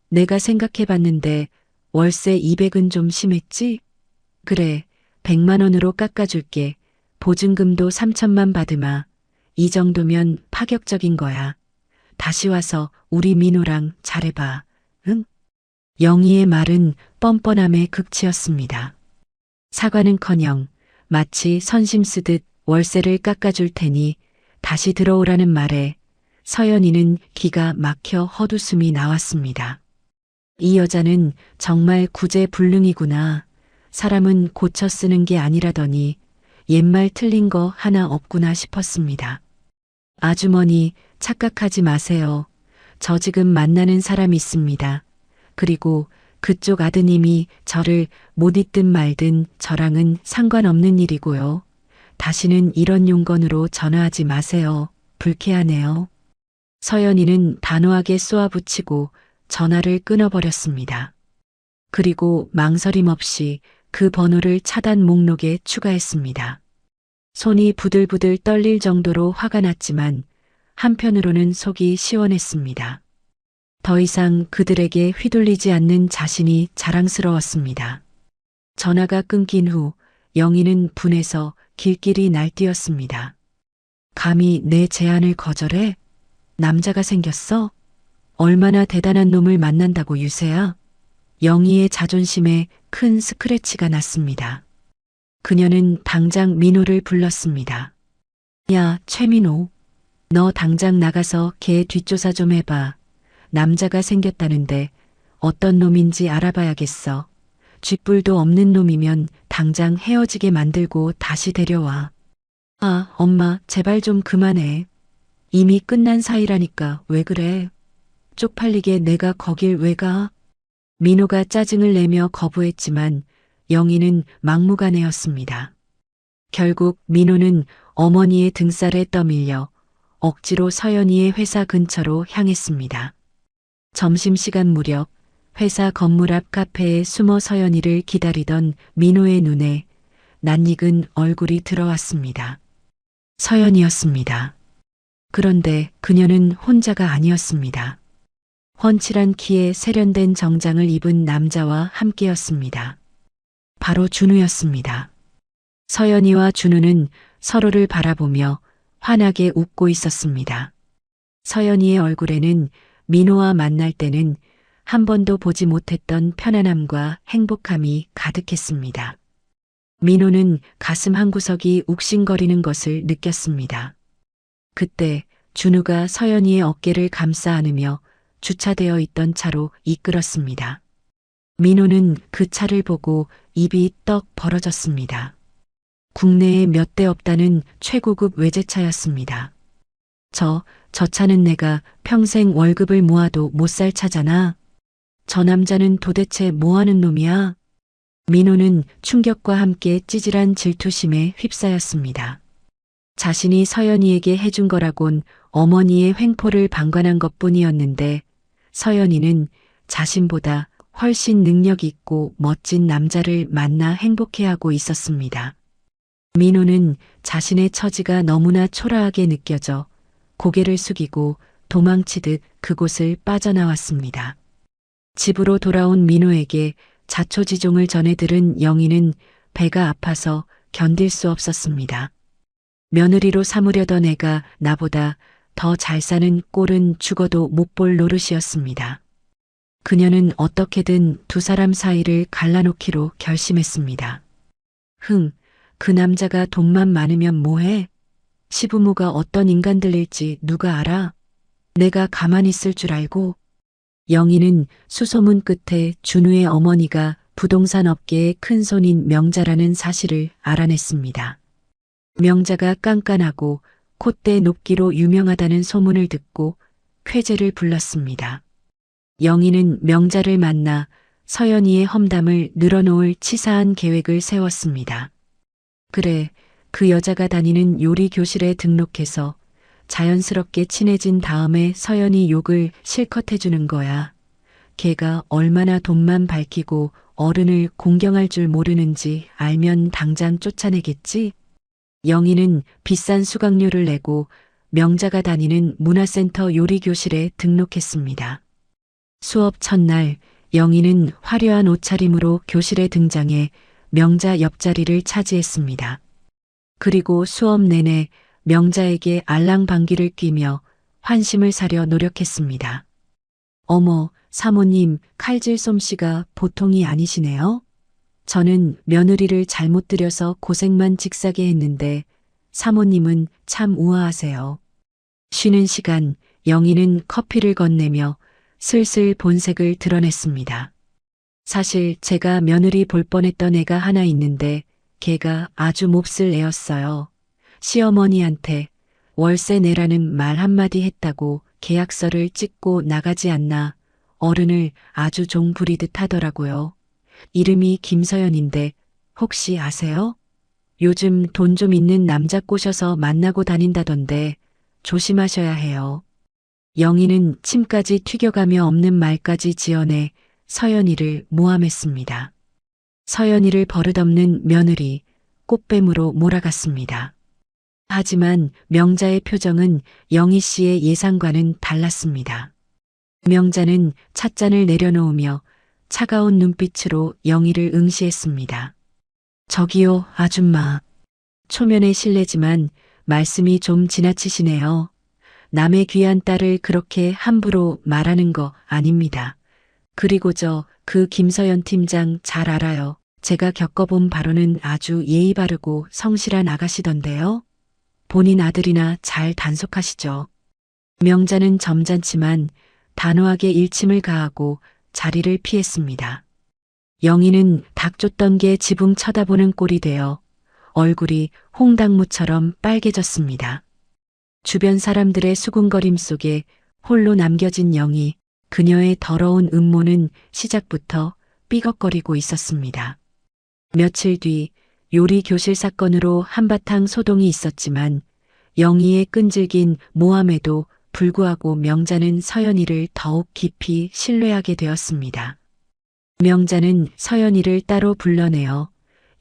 내가 생각해 봤는데 월세 200은 좀 심했지? 그래, 100만 원으로 깎아줄게. 보증금도 3천만 받으마. 이 정도면 파격적인 거야. 다시 와서 우리 민호랑 잘해봐. 응? 영희의 말은 뻔뻔함의 극치였습니다. 사과는커녕 마치 선심 쓰듯 월세를 깎아줄 테니 다시 들어오라는 말에 서연이는 기가 막혀 헛웃음이 나왔습니다. 이 여자는 정말 구제불능이구나. 사람은 고쳐 쓰는 게 아니라더니 옛말 틀린 거 하나 없구나 싶었습니다. 아주머니, 착각하지 마세요. 저 지금 만나는 사람 있습니다. 그리고 그쪽 아드님이 저를 못 잊든 말든 저랑은 상관없는 일이고요. 다시는 이런 용건으로 전화하지 마세요. 불쾌하네요. 서연이는 단호하게 쏘아붙이고 전화를 끊어버렸습니다. 그리고 망설임 없이 그 번호를 차단 목록에 추가했습니다. 손이 부들부들 떨릴 정도로 화가 났지만 한편으로는 속이 시원했습니다. 더 이상 그들에게 휘둘리지 않는 자신이 자랑스러웠습니다. 전화가 끊긴 후 영희는 분해서 길길이 날뛰었습니다. 감히 내 제안을 거절해? 남자가 생겼어? 얼마나 대단한 놈을 만난다고 유세야? 영희의 자존심에 큰 스크래치가 났습니다. 그녀는 당장 민호를 불렀습니다. 야, 최민호. 너 당장 나가서 걔 뒷조사 좀 해봐. 남자가 생겼다는데 어떤 놈인지 알아봐야겠어. 쥐뿔도 없는 놈이면 당장 헤어지게 만들고 다시 데려와. 아, 엄마, 제발 좀 그만해. 이미 끝난 사이라니까 왜 그래? 쪽팔리게 내가 거길 왜 가? 민호가 짜증을 내며 거부했지만 영희는 막무가내였습니다. 결국 민호는 어머니의 등살에 떠밀려 억지로 서연이의 회사 근처로 향했습니다. 점심시간 무렵 회사 건물 앞 카페에 숨어 서연이를 기다리던 민호의 눈에 낯익은 얼굴이 들어왔습니다. 서연이었습니다. 그런데 그녀는 혼자가 아니었습니다. 훤칠한 키에 세련된 정장을 입은 남자와 함께였습니다. 바로 준우였습니다. 서연이와 준우는 서로를 바라보며 환하게 웃고 있었습니다. 서연이의 얼굴에는 민호와 만날 때는 한 번도 보지 못했던 편안함과 행복함이 가득했습니다. 민호는 가슴 한구석이 욱신거리는 것을 느꼈습니다. 그때 준우가 서연이의 어깨를 감싸 안으며 주차되어 있던 차로 이끌었습니다. 민호는 그 차를 보고 입이 떡 벌어졌습니다. 국내에 몇 대 없다는 최고급 외제차였습니다. 저 차는 내가 평생 월급을 모아도 못 살 차잖아. 저 남자는 도대체 뭐 하는 놈이야? 민호는 충격과 함께 찌질한 질투심에 휩싸였습니다. 자신이 서연이에게 해준 거라곤 어머니의 횡포를 방관한 것뿐이었는데 서연이는 자신보다 훨씬 능력 있고 멋진 남자를 만나 행복해하고 있었습니다. 민호는 자신의 처지가 너무나 초라하게 느껴져 고개를 숙이고 도망치듯 그곳을 빠져나왔습니다. 집으로 돌아온 민호에게 자초지종을 전해 들은 영희는 배가 아파서 견딜 수 없었습니다. 며느리로 삼으려던 애가 나보다 더 잘 사는 꼴은 죽어도 못 볼 노릇이었습니다. 그녀는 어떻게든 두 사람 사이를 갈라놓기로 결심했습니다. 그 남자가 돈만 많으면 뭐해? 시부모가 어떤 인간들일지 누가 알아? 내가 가만히 있을 줄 알고. 영희는 수소문 끝에 준우의 어머니가 부동산 업계의 큰손인 명자라는 사실을 알아냈습니다. 명자가 깐깐하고 콧대 높기로 유명하다는 소문을 듣고 쾌재를 불렀습니다. 영희는 명자를 만나 서연이의 험담을 늘어놓을 치사한 계획을 세웠습니다. 그래, 그 여자가 다니는 요리 교실에 등록해서 자연스럽게 친해진 다음에 서연이 욕을 실컷 해주는 거야. 걔가 얼마나 돈만 밝히고 어른을 공경할 줄 모르는지 알면 당장 쫓아내겠지? 영희는 비싼 수강료를 내고 명자가 다니는 문화센터 요리교실에 등록했습니다. 수업 첫날 영희는 화려한 옷차림으로 교실에 등장해 명자 옆자리를 차지했습니다. 그리고 수업 내내 명자에게 알랑방귀를 뀌며 환심을 사려 노력했습니다. 어머, 사모님, 칼질 솜씨가 보통이 아니시네요. 저는 며느리를 잘못 들여서 고생만 직사게 했는데 사모님은 참 우아하세요. 쉬는 시간 영희는 커피를 건네며 슬슬 본색을 드러냈습니다. 사실 제가 며느리 볼 뻔했던 애가 하나 있는데 걔가 아주 몹쓸 애였어요. 시어머니한테 월세 내라는 말 한마디 했다고 계약서를 찍고 나가지 않나 어른을 아주 종 부리듯 하더라고요. 이름이 김서연인데 혹시 아세요? 요즘 돈 좀 있는 남자 꼬셔서 만나고 다닌다던데 조심하셔야 해요. 영희는 침까지 튀겨가며 없는 말까지 지어내 서연이를 모함했습니다. 서연이를 버릇없는 며느리, 꽃뱀으로 몰아갔습니다. 하지만 명자의 표정은 영희 씨의 예상과는 달랐습니다. 명자는 찻잔을 내려놓으며 차가운 눈빛으로 영희를 응시했습니다. 저기요, 아줌마. 초면에 실례지만 말씀이 좀 지나치시네요. 남의 귀한 딸을 그렇게 함부로 말하는 거 아닙니다. 그리고 그 김서연 팀장 잘 알아요. 제가 겪어본 바로는 아주 예의 바르고 성실한 아가씨던데요. 본인 아들이나 잘 단속하시죠. 명자는 점잖지만 단호하게 일침을 가하고 자리를 피했습니다. 영희는 닥쳤던 게 지붕 쳐다보는 꼴이 되어 얼굴이 홍당무처럼 빨개졌습니다. 주변 사람들의 수군거림 속에 홀로 남겨진 영희, 그녀의 더러운 음모는 시작부터 삐걱거리고 있었습니다. 며칠 뒤 요리 교실 사건으로 한바탕 소동이 있었지만 영희의 끈질긴 모함에도 불구하고 명자는 서연이를 더욱 깊이 신뢰하게 되었습니다. 명자는 서연이를 따로 불러내어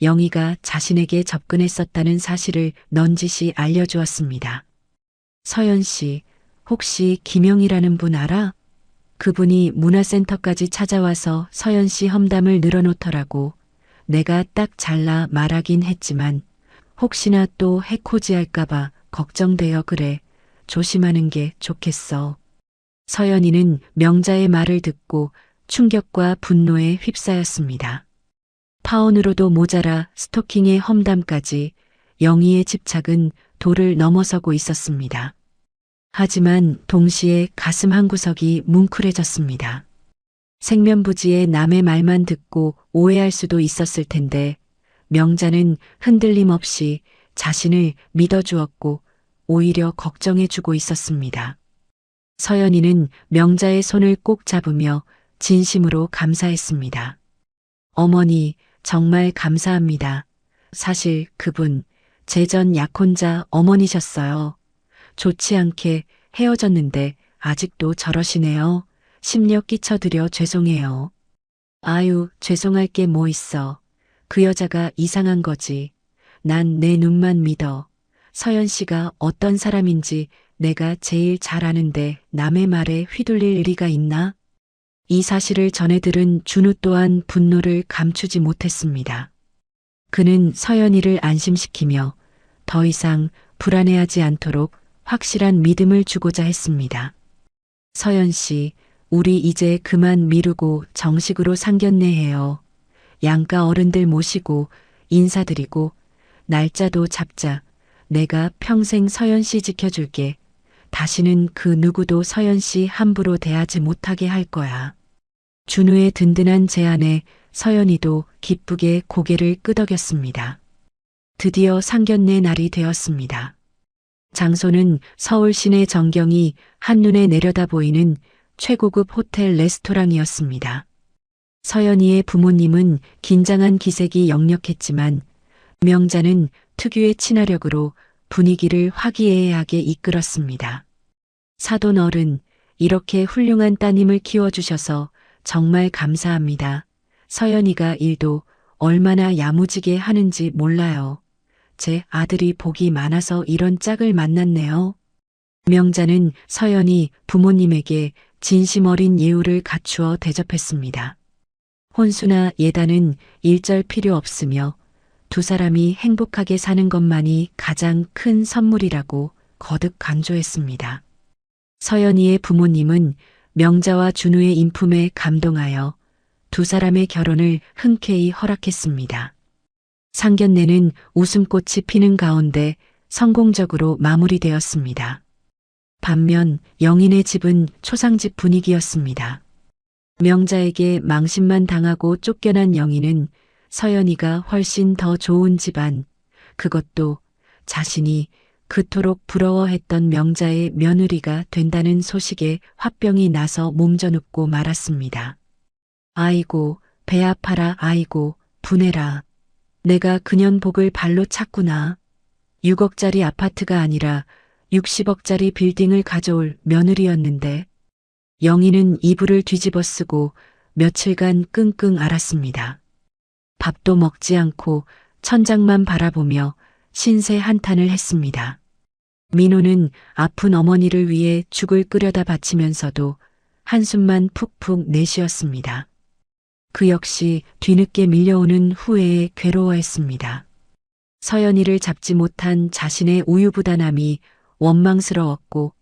영희가 자신에게 접근했었다는 사실을 넌지시 알려주었습니다. 서연 씨, 혹시 김영이라는 분 알아? 그분이 문화센터까지 찾아와서 서연 씨 험담을 늘어놓더라고. 내가 딱 잘라 말하긴 했지만 혹시나 또 해코지할까봐 걱정되어 그래. 조심하는 게 좋겠어. 서연이는 명자의 말을 듣고 충격과 분노에 휩싸였습니다. 파혼으로도 모자라 스토킹의 험담까지 영희의 집착은 도를 넘어서고 있었습니다. 하지만 동시에 가슴 한구석이 뭉클해졌습니다. 생면부지에 남의 말만 듣고 오해할 수도 있었을 텐데 명자는 흔들림 없이 자신을 믿어주었고 오히려 걱정해주고 있었습니다. 서연이는 명자의 손을 꼭 잡으며 진심으로 감사했습니다. 어머니, 정말 감사합니다. 사실 그분 제 전 약혼자 어머니셨어요. 좋지 않게 헤어졌는데 아직도 저러시네요. 심려 끼쳐드려 죄송해요. 아유, 죄송할 게 뭐 있어. 그 여자가 이상한 거지. 난 내 눈만 믿어. 서연 씨가 어떤 사람인지 내가 제일 잘 아는데 남의 말에 휘둘릴 리가 있나? 이 사실을 전해 들은 준우 또한 분노를 감추지 못했습니다. 그는 서연이를 안심시키며 더 이상 불안해하지 않도록 확실한 믿음을 주고자 했습니다. 서연 씨, 우리 이제 그만 미루고 정식으로 상견례해요. 양가 어른들 모시고 인사드리고 날짜도 잡자. 내가 평생 서연 씨 지켜줄게. 다시는 그 누구도 서연 씨 함부로 대하지 못하게 할 거야. 준우의 든든한 제안에 서연이도 기쁘게 고개를 끄덕였습니다. 드디어 상견례 날이 되었습니다. 장소는 서울 시내 전경이 한눈에 내려다 보이는 최고급 호텔 레스토랑이었습니다. 서연이의 부모님은 긴장한 기색이 역력했지만 명자는 특유의 친화력으로 분위기를 화기애애하게 이끌었습니다. 사돈 어른, 이렇게 훌륭한 따님을 키워주셔서 정말 감사합니다. 서연이가 일도 얼마나 야무지게 하는지 몰라요. 제 아들이 복이 많아서 이런 짝을 만났네요. 명자는 서연이 부모님에게 진심 어린 예우를 갖추어 대접했습니다. 혼수나 예단은 일절 필요 없으며 두 사람이 행복하게 사는 것만이 가장 큰 선물이라고 거듭 강조했습니다. 서연이의 부모님은 명자와 준우의 인품에 감동하여 두 사람의 결혼을 흔쾌히 허락했습니다. 상견례는 웃음꽃이 피는 가운데 성공적으로 마무리되었습니다. 반면 영인의 집은 초상집 분위기였습니다. 명자에게 망신만 당하고 쫓겨난 영인은 서연이가 훨씬 더 좋은 집안, 그것도 자신이 그토록 부러워했던 명자의 며느리가 된다는 소식에 화병이 나서 몸져눕고 말았습니다. 아이고, 배 아파라, 아이고, 분해라. 내가 그년 복을 발로 찼구나. 6억짜리 아파트가 아니라 60억짜리 빌딩을 가져올 며느리였는데 영희는 이불을 뒤집어 쓰고 며칠간 끙끙 앓았습니다. 밥도 먹지 않고 천장만 바라보며 신세 한탄을 했습니다. 민호는 아픈 어머니를 위해 죽을 끓여다 바치면서도 한숨만 푹푹 내쉬었습니다. 그 역시 뒤늦게 밀려오는 후회에 괴로워했습니다. 서연이를 잡지 못한 자신의 우유부단함이 원망스러웠고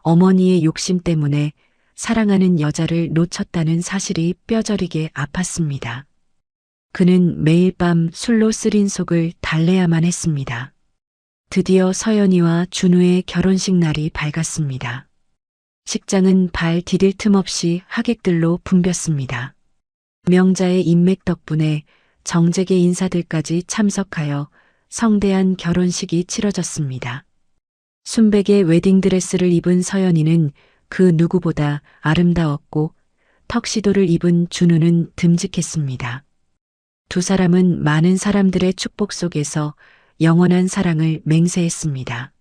어머니의 욕심 때문에 사랑하는 여자를 놓쳤다는 사실이 뼈저리게 아팠습니다. 그는 매일 밤 술로 쓰린 속을 달래야만 했습니다. 드디어 서연이와 준우의 결혼식 날이 밝았습니다. 식장은 발 디딜 틈 없이 하객들로 붐볐습니다. 명자의 인맥 덕분에 정재계 인사들까지 참석하여 성대한 결혼식이 치러졌습니다. 순백의 웨딩드레스를 입은 서연이는 그 누구보다 아름다웠고 턱시도를 입은 준우는 듬직했습니다. 두 사람은 많은 사람들의 축복 속에서 영원한 사랑을 맹세했습니다.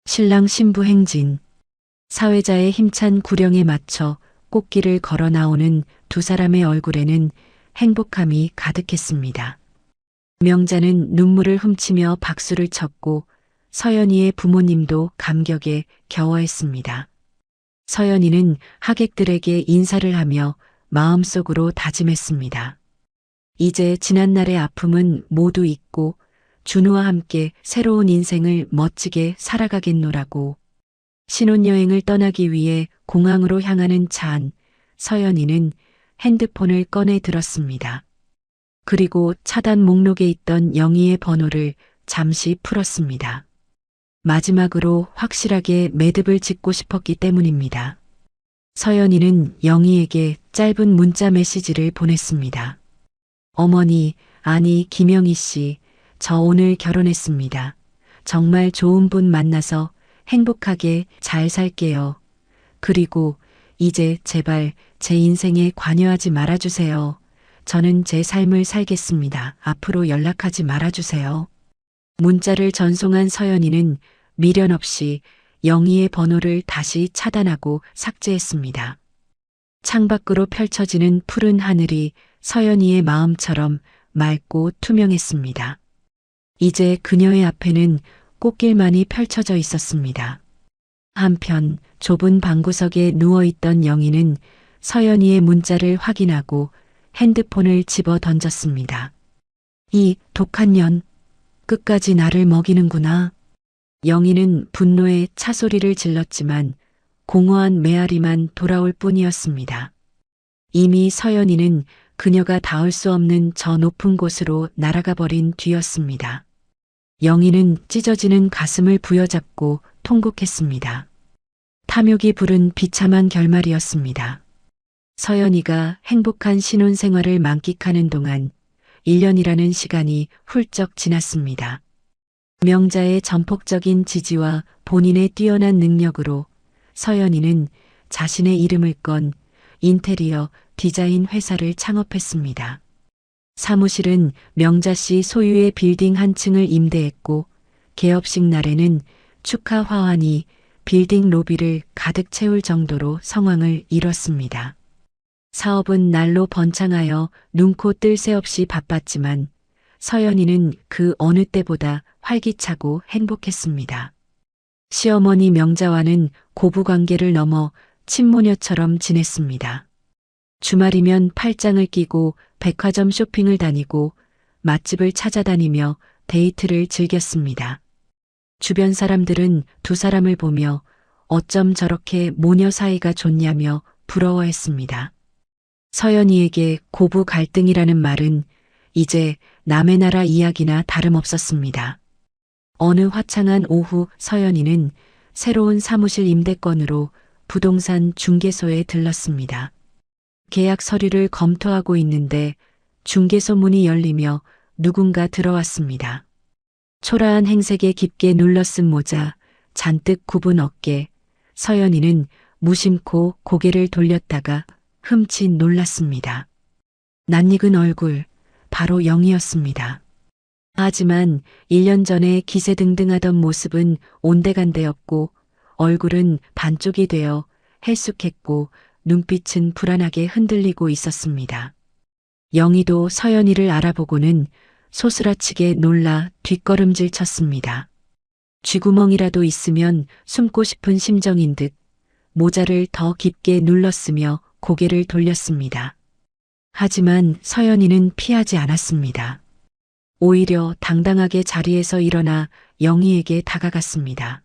신랑 신부 행진, 사회자의 힘찬 구령에 맞춰 꽃길을 걸어 나오는 두 사람의 얼굴에는 행복함이 가득했습니다. 명자는 눈물을 훔치며 박수를 쳤고 서연이의 부모님도 감격에 겨워했습니다. 서연이는 하객들에게 인사를 하며 마음속으로 다짐했습니다. 이제 지난날의 아픔은 모두 잊고 준우와 함께 새로운 인생을 멋지게 살아가겠노라고. 신혼여행을 떠나기 위해 공항으로 향하는 차 안 서연이는 핸드폰을 꺼내 들었습니다. 그리고 차단 목록에 있던 영희의 번호를 잠시 풀었습니다. 마지막으로 확실하게 매듭을 짓고 싶었기 때문입니다. 서연이는 영희에게 짧은 문자 메시지를 보냈습니다. 어머니, 아니 김영희 씨, 저 오늘 결혼했습니다. 정말 좋은 분 만나서 행복하게 잘 살게요. 그리고 이제 제발 제 인생에 관여하지 말아주세요. 저는 제 삶을 살겠습니다. 앞으로 연락하지 말아주세요. 문자를 전송한 서연이는 미련 없이 영희의 번호를 다시 차단하고 삭제했습니다. 창밖으로 펼쳐지는 푸른 하늘이 서연이의 마음처럼 맑고 투명했습니다. 이제 그녀의 앞에는 꽃길만이 펼쳐져 있었습니다. 한편 좁은 방구석에 누워있던 영희는 서연이의 문자를 확인하고 핸드폰을 집어 던졌습니다. 이 독한 년, 끝까지 나를 먹이는구나. 영희는 분노에 차소리를 질렀지만 공허한 메아리만 돌아올 뿐이었습니다. 이미 서연이는 그녀가 닿을 수 없는 저 높은 곳으로 날아가 버린 뒤였습니다. 영희는 찢어지는 가슴을 부여잡고 통곡했습니다. 탐욕이 부른 비참한 결말이었습니다. 서연이가 행복한 신혼생활을 만끽하는 동안 1년이라는 시간이 훌쩍 지났습니다. 명자의 전폭적인 지지와 본인의 뛰어난 능력으로 서연이는 자신의 이름을 건 인테리어 디자인 회사를 창업했습니다. 사무실은 명자 씨 소유의 빌딩 한 층을 임대했고 개업식 날에는 축하 화환이 빌딩 로비를 가득 채울 정도로 성황을 이뤘습니다. 사업은 날로 번창하여 눈코 뜰 새 없이 바빴지만 서연이는 그 어느 때보다 활기차고 행복했습니다. 시어머니 명자와는 고부관계를 넘어 친모녀처럼 지냈습니다. 주말이면 팔짱을 끼고 백화점 쇼핑을 다니고 맛집을 찾아다니며 데이트를 즐겼습니다. 주변 사람들은 두 사람을 보며 어쩜 저렇게 모녀 사이가 좋냐며 부러워했습니다. 서연이에게 고부 갈등이라는 말은 이제 남의 나라 이야기나 다름없었습니다. 어느 화창한 오후 서연이는 새로운 사무실 임대건으로 부동산 중개소에 들렀습니다. 계약 서류를 검토하고 있는데 중개소 문이 열리며 누군가 들어왔습니다. 초라한 행색에 깊게 눌러쓴 모자, 잔뜩 굽은 어깨, 서연이는 무심코 고개를 돌렸다가 흠칫 놀랐습니다. 낯익은 얼굴, 바로 영희였습니다. 하지만 1년 전에 기세등등하던 모습은 온데간데였고 얼굴은 반쪽이 되어 헬쑥했고 눈빛은 불안하게 흔들리고 있었습니다. 영희도 서연이를 알아보고는 소스라치게 놀라 뒷걸음질 쳤습니다. 쥐구멍이라도 있으면 숨고 싶은 심정인 듯 모자를 더 깊게 눌렀으며 고개를 돌렸습니다. 하지만 서연이는 피하지 않았습니다. 오히려 당당하게 자리에서 일어나 영희에게 다가갔습니다.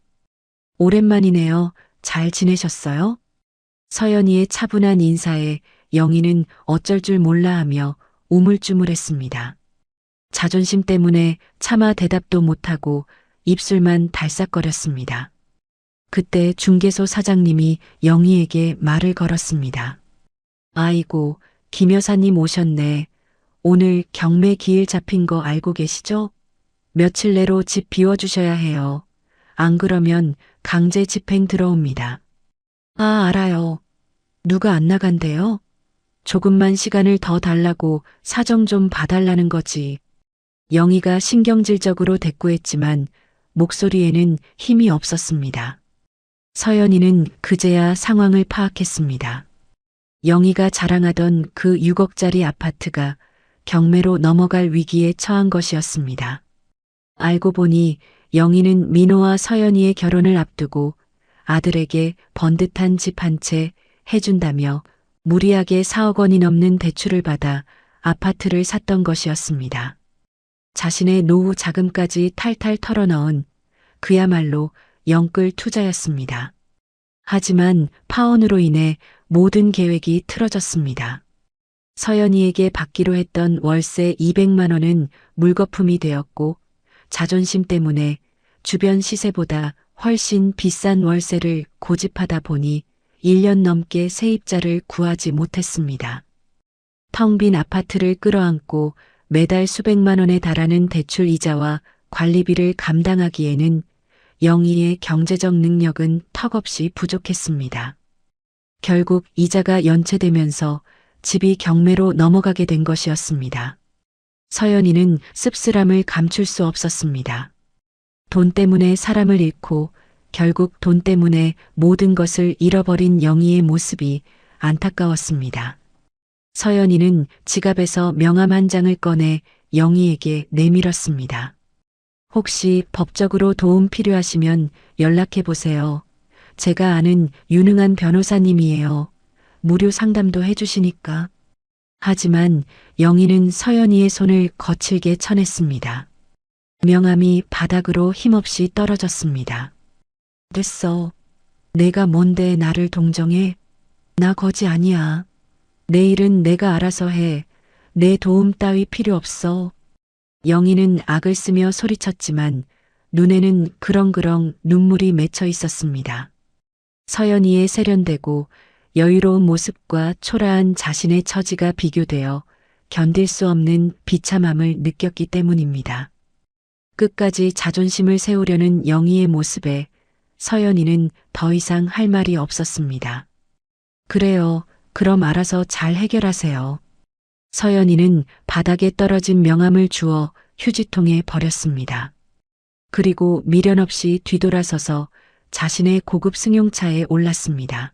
오랜만이네요. 잘 지내셨어요? 서연이의 차분한 인사에 영희는 어쩔 줄 몰라 하며 우물쭈물했습니다. 자존심 때문에 차마 대답도 못하고 입술만 달싹거렸습니다. 그때 중개소 사장님이 영희에게 말을 걸었습니다. 아이고, 김 여사님 오셨네. 오늘 경매 기일 잡힌 거 알고 계시죠? 며칠 내로 집 비워주셔야 해요. 안 그러면 강제 집행 들어옵니다. 아, 알아요. 누가 안 나간대요? 조금만 시간을 더 달라고 사정 좀 봐달라는 거지. 영희가 신경질적으로 대꾸했지만 목소리에는 힘이 없었습니다. 서연이는 그제야 상황을 파악했습니다. 영희가 자랑하던 그 6억짜리 아파트가 경매로 넘어갈 위기에 처한 것이었습니다. 알고 보니 영희는 민호와 서연이의 결혼을 앞두고 아들에게 번듯한 집 한 채 해준다며 무리하게 4억 원이 넘는 대출을 받아 아파트를 샀던 것이었습니다. 자신의 노후 자금까지 탈탈 털어넣은 그야말로 영끌 투자였습니다. 하지만 파혼으로 인해 모든 계획이 틀어졌습니다. 서연이에게 받기로 했던 월세 200만 원은 물거품이 되었고 자존심 때문에 주변 시세보다 훨씬 비싼 월세를 고집하다 보니 1년 넘게 세입자를 구하지 못했습니다. 텅 빈 아파트를 끌어안고 매달 수백만 원에 달하는 대출 이자와 관리비를 감당하기에는 영희의 경제적 능력은 턱없이 부족했습니다. 결국 이자가 연체되면서 집이 경매로 넘어가게 된 것이었습니다. 서연이는 씁쓸함을 감출 수 없었습니다. 돈 때문에 사람을 잃고 결국 돈 때문에 모든 것을 잃어버린 영희의 모습이 안타까웠습니다. 서연이는 지갑에서 명함 한 장을 꺼내 영희에게 내밀었습니다. 혹시 법적으로 도움 필요하시면 연락해 보세요. 제가 아는 유능한 변호사님이에요. 무료 상담도 해주시니까. 하지만 영희는 서연이의 손을 거칠게 쳐냈습니다. 명함이 바닥으로 힘없이 떨어졌습니다. 됐어. 내가 뭔데 나를 동정해? 나 거지 아니야. 내 일은 내가 알아서 해. 내 도움 따위 필요 없어. 영희는 악을 쓰며 소리쳤지만 눈에는 그렁그렁 눈물이 맺혀 있었습니다. 서연이의 세련되고 여유로운 모습과 초라한 자신의 처지가 비교되어 견딜 수 없는 비참함을 느꼈기 때문입니다. 끝까지 자존심을 세우려는 영희의 모습에 서연이는 더 이상 할 말이 없었습니다. 그래요. 그럼 알아서 잘 해결하세요. 서연이는 바닥에 떨어진 명함을 주워 휴지통에 버렸습니다. 그리고 미련 없이 뒤돌아서서 자신의 고급 승용차에 올랐습니다.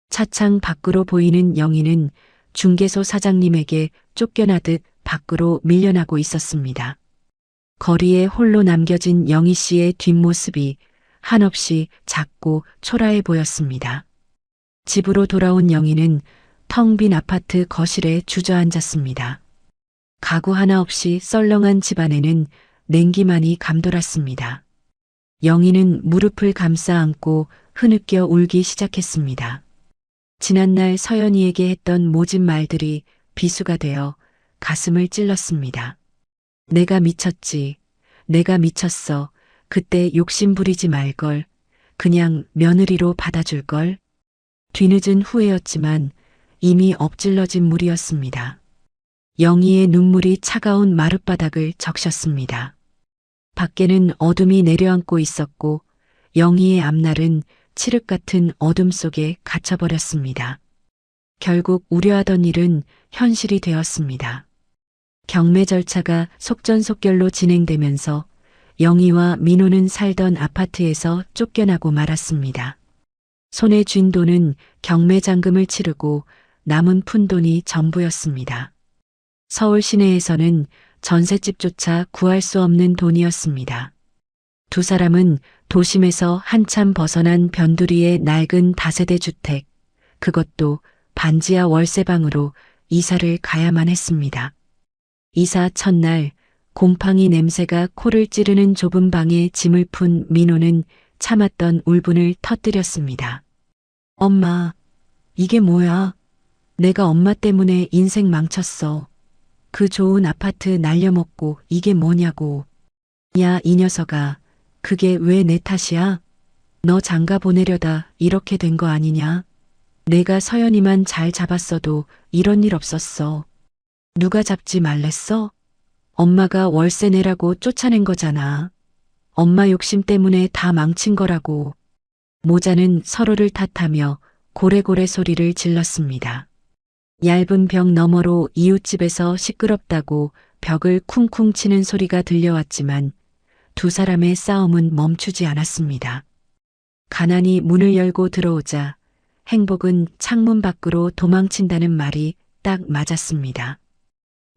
차창 밖으로 보이는 영희는 중개소 사장님에게 쫓겨나듯 밖으로 밀려나고 있었습니다. 거리에 홀로 남겨진 영희 씨의 뒷모습이 한없이 작고 초라해 보였습니다. 집으로 돌아온 영희는 텅 빈 아파트 거실에 주저앉았습니다. 가구 하나 없이 썰렁한 집안에는 냉기만이 감돌았습니다. 영희는 무릎을 감싸 안고 흐느껴 울기 시작했습니다. 지난날 서연이에게 했던 모진 말들이 비수가 되어 가슴을 찔렀습니다. 내가 미쳤지. 내가 미쳤어. 그때 욕심 부리지 말걸. 그냥 며느리로 받아줄걸. 뒤늦은 후회였지만 이미 엎질러진 물이었습니다. 영희의 눈물이 차가운 마룻바닥을 적셨습니다. 밖에는 어둠이 내려앉고 있었고 영희의 앞날은 칠흑 같은 어둠 속에 갇혀버렸습니다. 결국 우려하던 일은 현실이 되었습니다. 경매 절차가 속전속결로 진행되면서 영희와 민호는 살던 아파트에서 쫓겨나고 말았습니다. 손에 쥔 돈은 경매 잔금을 치르고 남은 푼돈이 전부였습니다. 서울 시내에서는 전셋집조차 구할 수 없는 돈이었습니다. 두 사람은 도심에서 한참 벗어난 변두리의 낡은 다세대 주택, 그것도 반지하 월세방으로 이사를 가야만 했습니다. 이사 첫날 곰팡이 냄새가 코를 찌르는 좁은 방에 짐을 푼 민호는 참았던 울분을 터뜨렸습니다. 엄마, 이게 뭐야? 내가 엄마 때문에 인생 망쳤어. 그 좋은 아파트 날려먹고 이게 뭐냐고. 야, 이 녀석아, 그게 왜 내 탓이야? 너 장가 보내려다 이렇게 된 거 아니냐? 내가 서연이만 잘 잡았어도 이런 일 없었어. 누가 잡지 말랬어? 엄마가 월세 내라고 쫓아낸 거잖아. 엄마 욕심 때문에 다 망친 거라고. 모자는 서로를 탓하며 고래고래 소리를 질렀습니다. 얇은 벽 너머로 이웃집에서 시끄럽다고 벽을 쿵쿵 치는 소리가 들려왔지만 두 사람의 싸움은 멈추지 않았습니다. 가난이 문을 열고 들어오자 행복은 창문 밖으로 도망친다는 말이 딱 맞았습니다.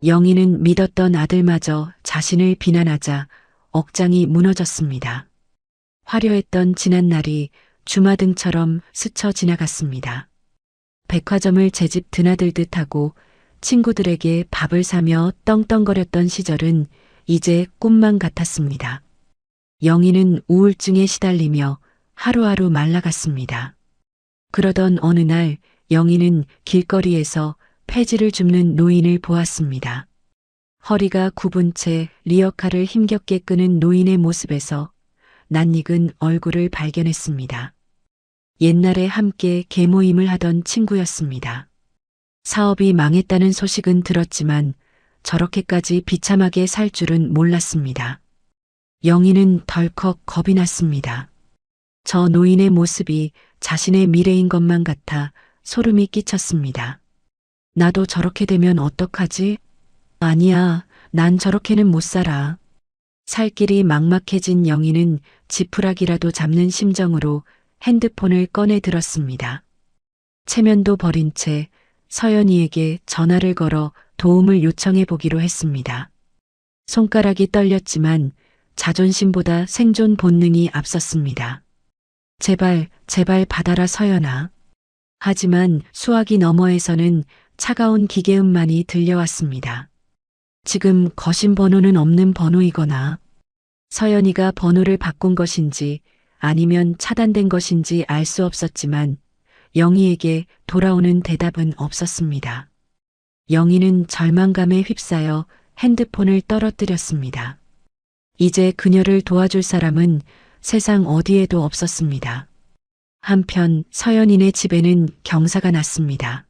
영희는 믿었던 아들마저 자신을 비난하자 억장이 무너졌습니다. 화려했던 지난날이 주마등처럼 스쳐 지나갔습니다. 백화점을 제집 드나들듯 하고 친구들에게 밥을 사며 떵떵거렸던 시절은 이제 꿈만 같았습니다. 영희는 우울증에 시달리며 하루하루 말라갔습니다. 그러던 어느 날 영희는 길거리에서 폐지를 줍는 노인을 보았습니다. 허리가 굽은 채 리어카를 힘겹게 끄는 노인의 모습에서 낯익은 얼굴을 발견했습니다. 옛날에 함께 계모임을 하던 친구였습니다. 사업이 망했다는 소식은 들었지만 저렇게까지 비참하게 살 줄은 몰랐습니다. 영희는 덜컥 겁이 났습니다. 저 노인의 모습이 자신의 미래인 것만 같아 소름이 끼쳤습니다. 나도 저렇게 되면 어떡하지? 아니야, 난 저렇게는 못 살아. 살 길이 막막해진 영희는 지푸라기라도 잡는 심정으로 핸드폰을 꺼내 들었습니다. 체면도 버린 채 서연이에게 전화를 걸어 도움을 요청해 보기로 했습니다. 손가락이 떨렸지만 자존심보다 생존 본능이 앞섰습니다. 제발, 제발 받아라 서연아. 하지만 수화기 너머에서는 차가운 기계음만이 들려왔습니다. 지금 거신 번호는 없는 번호이거나 서연이가 번호를 바꾼 것인지 아니면 차단된 것인지 알 수 없었지만 영희에게 돌아오는 대답은 없었습니다. 영희는 절망감에 휩싸여 핸드폰을 떨어뜨렸습니다. 이제 그녀를 도와줄 사람은 세상 어디에도 없었습니다. 한편 서연이네 집에는 경사가 났습니다.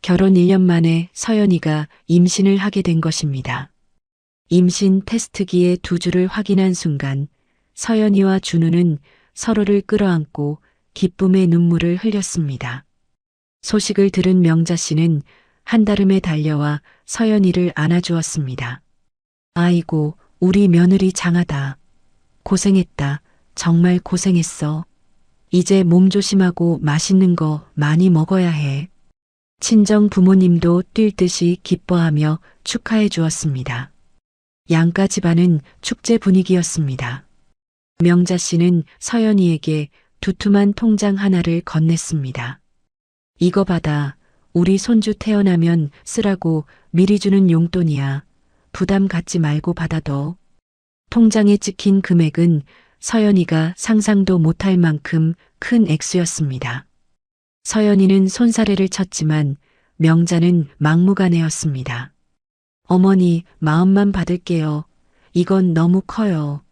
결혼 1년 만에 서연이가 임신을 하게 된 것입니다. 임신 테스트기의 두 줄을 확인한 순간 서연이와 준우는 서로를 끌어안고 기쁨의 눈물을 흘렸습니다. 소식을 들은 명자 씨는 한달음에 달려와 서연이를 안아주었습니다. 아이고, 우리 며느리 장하다. 고생했다. 정말 고생했어. 이제 몸 조심하고 맛있는 거 많이 먹어야 해. 친정 부모님도 뛸 듯이 기뻐하며 축하해 주었습니다. 양가 집안은 축제 분위기였습니다. 명자 씨는 서연이에게 두툼한 통장 하나를 건넸습니다. 이거 받아. 우리 손주 태어나면 쓰라고 미리 주는 용돈이야. 부담 갖지 말고 받아둬. 통장에 찍힌 금액은 서연이가 상상도 못할 만큼 큰 액수였습니다. 서연이는 손사래를 쳤지만 명자는 막무가내였습니다. 어머니, 마음만 받을게요. 이건 너무 커요.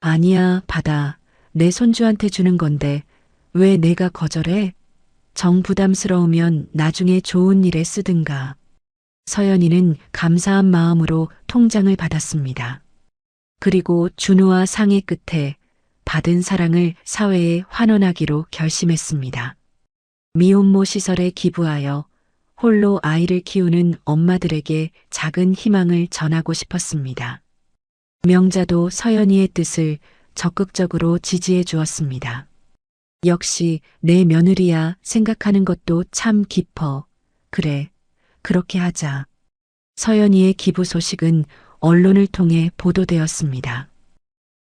아니야, 받아. 내 손주한테 주는 건데 왜 내가 거절해? 정 부담스러우면 나중에 좋은 일에 쓰든가. 서연이는 감사한 마음으로 통장을 받았습니다. 그리고 준우와 상의 끝에 받은 사랑을 사회에 환원하기로 결심했습니다. 미혼모 시설에 기부하여 홀로 아이를 키우는 엄마들에게 작은 희망을 전하고 싶었습니다. 명자도 서연이의 뜻을 적극적으로 지지해 주었습니다. 역시 내 며느리야 생각하는 것도 참 깊어. 그래, 그렇게 하자. 서연이의 기부 소식은 언론을 통해 보도되었습니다.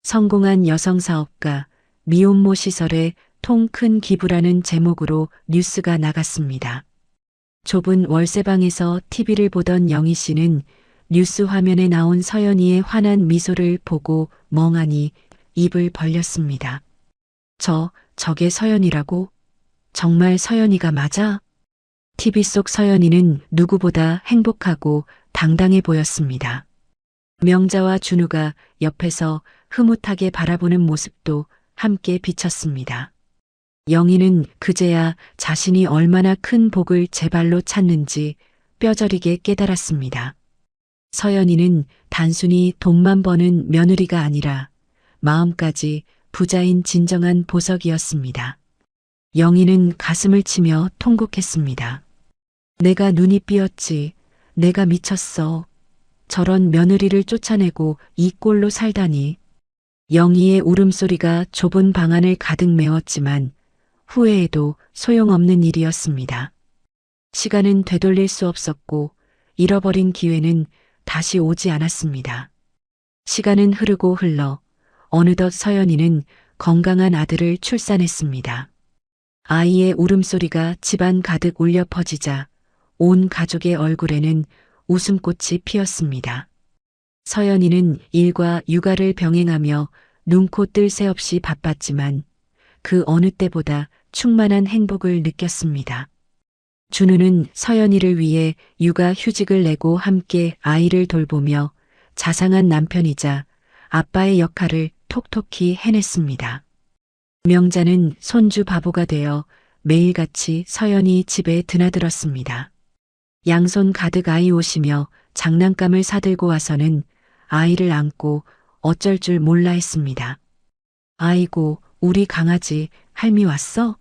성공한 여성사업가, 미혼모 시설에 통 큰 기부라는 제목으로 뉴스가 나갔습니다. 좁은 월세방에서 TV를 보던 영희 씨는 뉴스 화면에 나온 서연이의 환한 미소를 보고 멍하니 입을 벌렸습니다. 저게 서연이라고? 정말 서연이가 맞아? TV 속 서연이는 누구보다 행복하고 당당해 보였습니다. 명자와 준우가 옆에서 흐뭇하게 바라보는 모습도 함께 비쳤습니다. 영희는 그제야 자신이 얼마나 큰 복을 제 발로 찾는지 뼈저리게 깨달았습니다. 서연이는 단순히 돈만 버는 며느리가 아니라 마음까지 부자인 진정한 보석이었습니다. 영희는 가슴을 치며 통곡했습니다. 내가 눈이 삐었지. 내가 미쳤어. 저런 며느리를 쫓아내고 이 꼴로 살다니. 영희의 울음소리가 좁은 방 안을 가득 메웠지만 후회해도 소용없는 일이었습니다. 시간은 되돌릴 수 없었고 잃어버린 기회는 다시 오지 않았습니다. 시간은 흐르고 흘러 어느덧 서연이는 건강한 아들을 출산했습니다. 아이의 울음소리가 집안 가득 울려 퍼지자 온 가족의 얼굴에는 웃음꽃이 피었습니다. 서연이는 일과 육아를 병행하며 눈코 뜰 새 없이 바빴지만 그 어느 때보다 충만한 행복을 느꼈습니다. 준우는 서연이를 위해 육아 휴직을 내고 함께 아이를 돌보며 자상한 남편이자 아빠의 역할을 톡톡히 해냈습니다. 명자는 손주 바보가 되어 매일같이 서연이 집에 드나들었습니다. 양손 가득 아이 오시며 장난감을 사들고 와서는 아이를 안고 어쩔 줄 몰라 했습니다. 아이고, 우리 강아지 할미 왔어?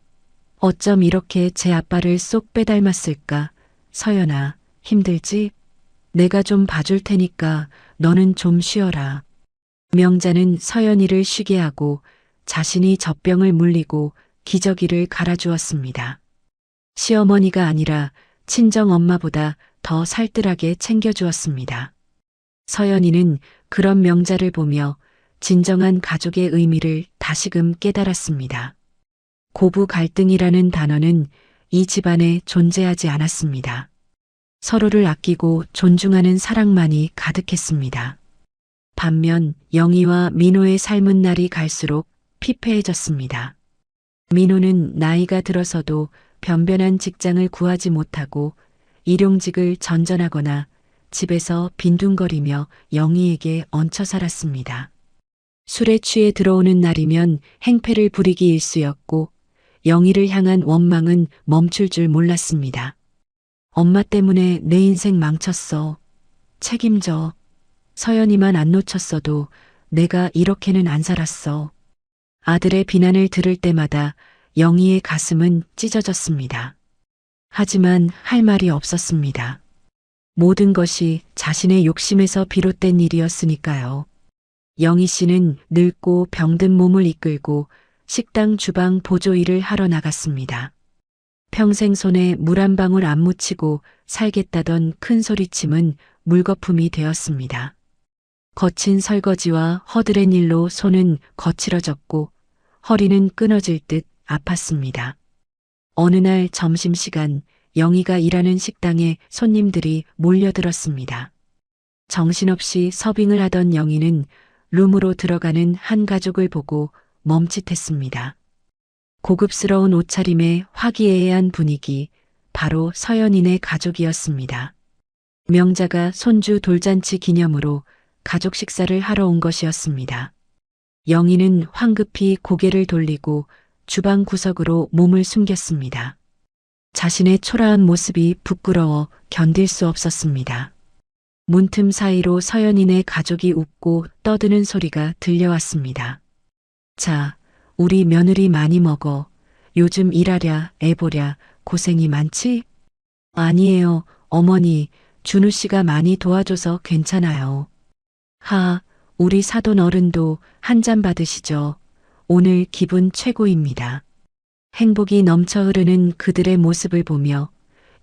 어쩜 이렇게 제 아빠를 쏙 빼닮았을까? 서연아, 힘들지? 내가 좀 봐줄 테니까 너는 좀 쉬어라. 명자는 서연이를 쉬게 하고 자신이 젖병을 물리고 기저귀를 갈아주었습니다. 시어머니가 아니라 친정 엄마보다 더 살뜰하게 챙겨주었습니다. 서연이는 그런 명자를 보며 진정한 가족의 의미를 다시금 깨달았습니다. 고부 갈등이라는 단어는 이 집안에 존재하지 않았습니다. 서로를 아끼고 존중하는 사랑만이 가득했습니다. 반면 영희와 민호의 삶은 날이 갈수록 피폐해졌습니다. 민호는 나이가 들어서도 변변한 직장을 구하지 못하고 일용직을 전전하거나 집에서 빈둥거리며 영희에게 얹혀 살았습니다. 술에 취해 들어오는 날이면 행패를 부리기 일쑤였고 영희를 향한 원망은 멈출 줄 몰랐습니다. 엄마 때문에 내 인생 망쳤어. 책임져. 서연이만 안 놓쳤어도 내가 이렇게는 안 살았어. 아들의 비난을 들을 때마다 영희의 가슴은 찢어졌습니다. 하지만 할 말이 없었습니다. 모든 것이 자신의 욕심에서 비롯된 일이었으니까요. 영희 씨는 늙고 병든 몸을 이끌고 식당 주방 보조 일을 하러 나갔습니다. 평생 손에 물 한 방울 안 묻히고 살겠다던 큰 소리침은 물거품이 되었습니다. 거친 설거지와 허드렛 일로 손은 거칠어졌고 허리는 끊어질 듯 아팠습니다. 어느 날 점심시간 영희가 일하는 식당에 손님들이 몰려들었습니다. 정신없이 서빙을 하던 영희는 룸으로 들어가는 한 가족을 보고 멈칫했습니다. 고급스러운 옷차림에 화기애애한 분위기, 바로 서연인의 가족이었습니다. 명자가 손주 돌잔치 기념으로 가족 식사를 하러 온 것이었습니다. 영희는 황급히 고개를 돌리고 주방 구석으로 몸을 숨겼습니다. 자신의 초라한 모습이 부끄러워 견딜 수 없었습니다. 문틈 사이로 서연인의 가족이 웃고 떠드는 소리가 들려왔습니다. 자, 우리 며느리 많이 먹어. 요즘 일하랴, 애 보랴, 고생이 많지? 아니에요, 어머니. 준우 씨가 많이 도와줘서 괜찮아요. 하, 우리 사돈 어른도 한 잔 받으시죠. 오늘 기분 최고입니다. 행복이 넘쳐 흐르는 그들의 모습을 보며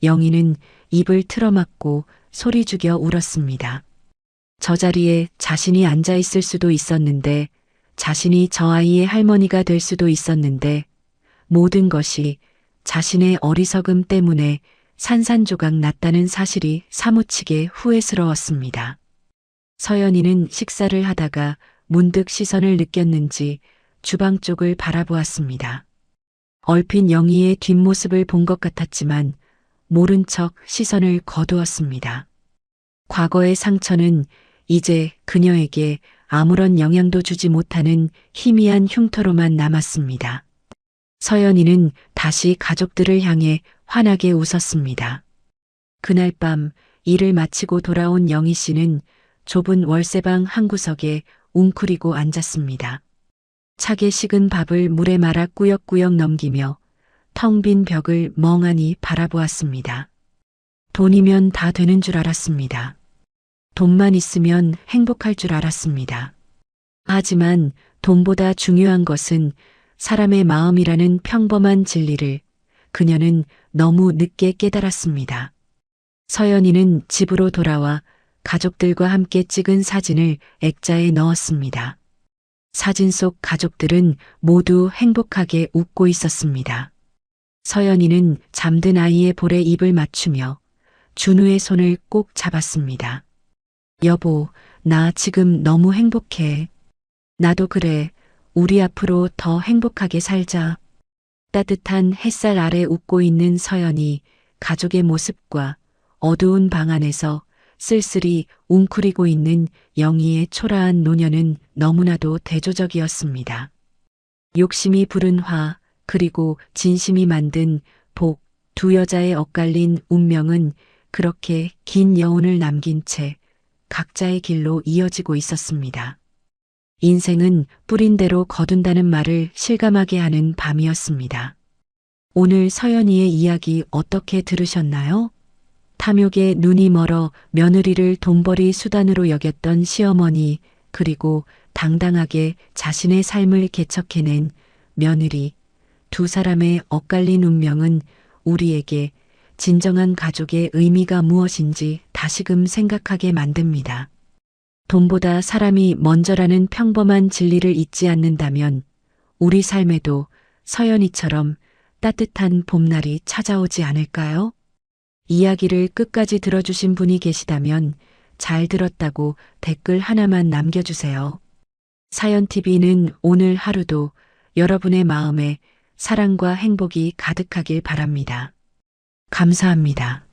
영희는 입을 틀어막고 소리 죽여 울었습니다. 저 자리에 자신이 앉아 있을 수도 있었는데, 자신이 저 아이의 할머니가 될 수도 있었는데, 모든 것이 자신의 어리석음 때문에 산산조각 났다는 사실이 사무치게 후회스러웠습니다. 서연이는 식사를 하다가 문득 시선을 느꼈는지 주방 쪽을 바라보았습니다. 얼핏 영희의 뒷모습을 본 것 같았지만 모른 척 시선을 거두었습니다. 과거의 상처는 이제 그녀에게 아무런 영향도 주지 못하는 희미한 흉터로만 남았습니다. 서연이는 다시 가족들을 향해 환하게 웃었습니다. 그날 밤 일을 마치고 돌아온 영희 씨는 좁은 월세방 한 구석에 웅크리고 앉았습니다. 차게 식은 밥을 물에 말아 꾸역꾸역 넘기며 텅 빈 벽을 멍하니 바라보았습니다. 돈이면 다 되는 줄 알았습니다. 돈만 있으면 행복할 줄 알았습니다. 하지만 돈보다 중요한 것은 사람의 마음이라는 평범한 진리를 그녀는 너무 늦게 깨달았습니다. 서연이는 집으로 돌아와 가족들과 함께 찍은 사진을 액자에 넣었습니다. 사진 속 가족들은 모두 행복하게 웃고 있었습니다. 서연이는 잠든 아이의 볼에 입을 맞추며 준우의 손을 꼭 잡았습니다. 여보, 나 지금 너무 행복해. 나도 그래. 우리 앞으로 더 행복하게 살자. 따뜻한 햇살 아래 웃고 있는 서연이 가족의 모습과 어두운 방 안에서 쓸쓸히 웅크리고 있는 영희의 초라한 노년은 너무나도 대조적이었습니다. 욕심이 부른 화, 그리고 진심이 만든 복, 두 여자의 엇갈린 운명은 그렇게 긴 여운을 남긴 채 각자의 길로 이어지고 있었습니다. 인생은 뿌린 대로 거둔다는 말을 실감하게 하는 밤이었습니다. 오늘 서연이의 이야기 어떻게 들으셨나요? 탐욕에 눈이 멀어 며느리를 돈벌이 수단으로 여겼던 시어머니, 그리고 당당하게 자신의 삶을 개척해낸 며느리, 두 사람의 엇갈린 운명은 우리에게 진정한 가족의 의미가 무엇인지 다시금 생각하게 만듭니다. 돈보다 사람이 먼저라는 평범한 진리를 잊지 않는다면 우리 삶에도 서연이처럼 따뜻한 봄날이 찾아오지 않을까요? 이야기를 끝까지 들어주신 분이 계시다면 잘 들었다고 댓글 하나만 남겨주세요. 사연TV는 오늘 하루도 여러분의 마음에 사랑과 행복이 가득하길 바랍니다. 감사합니다.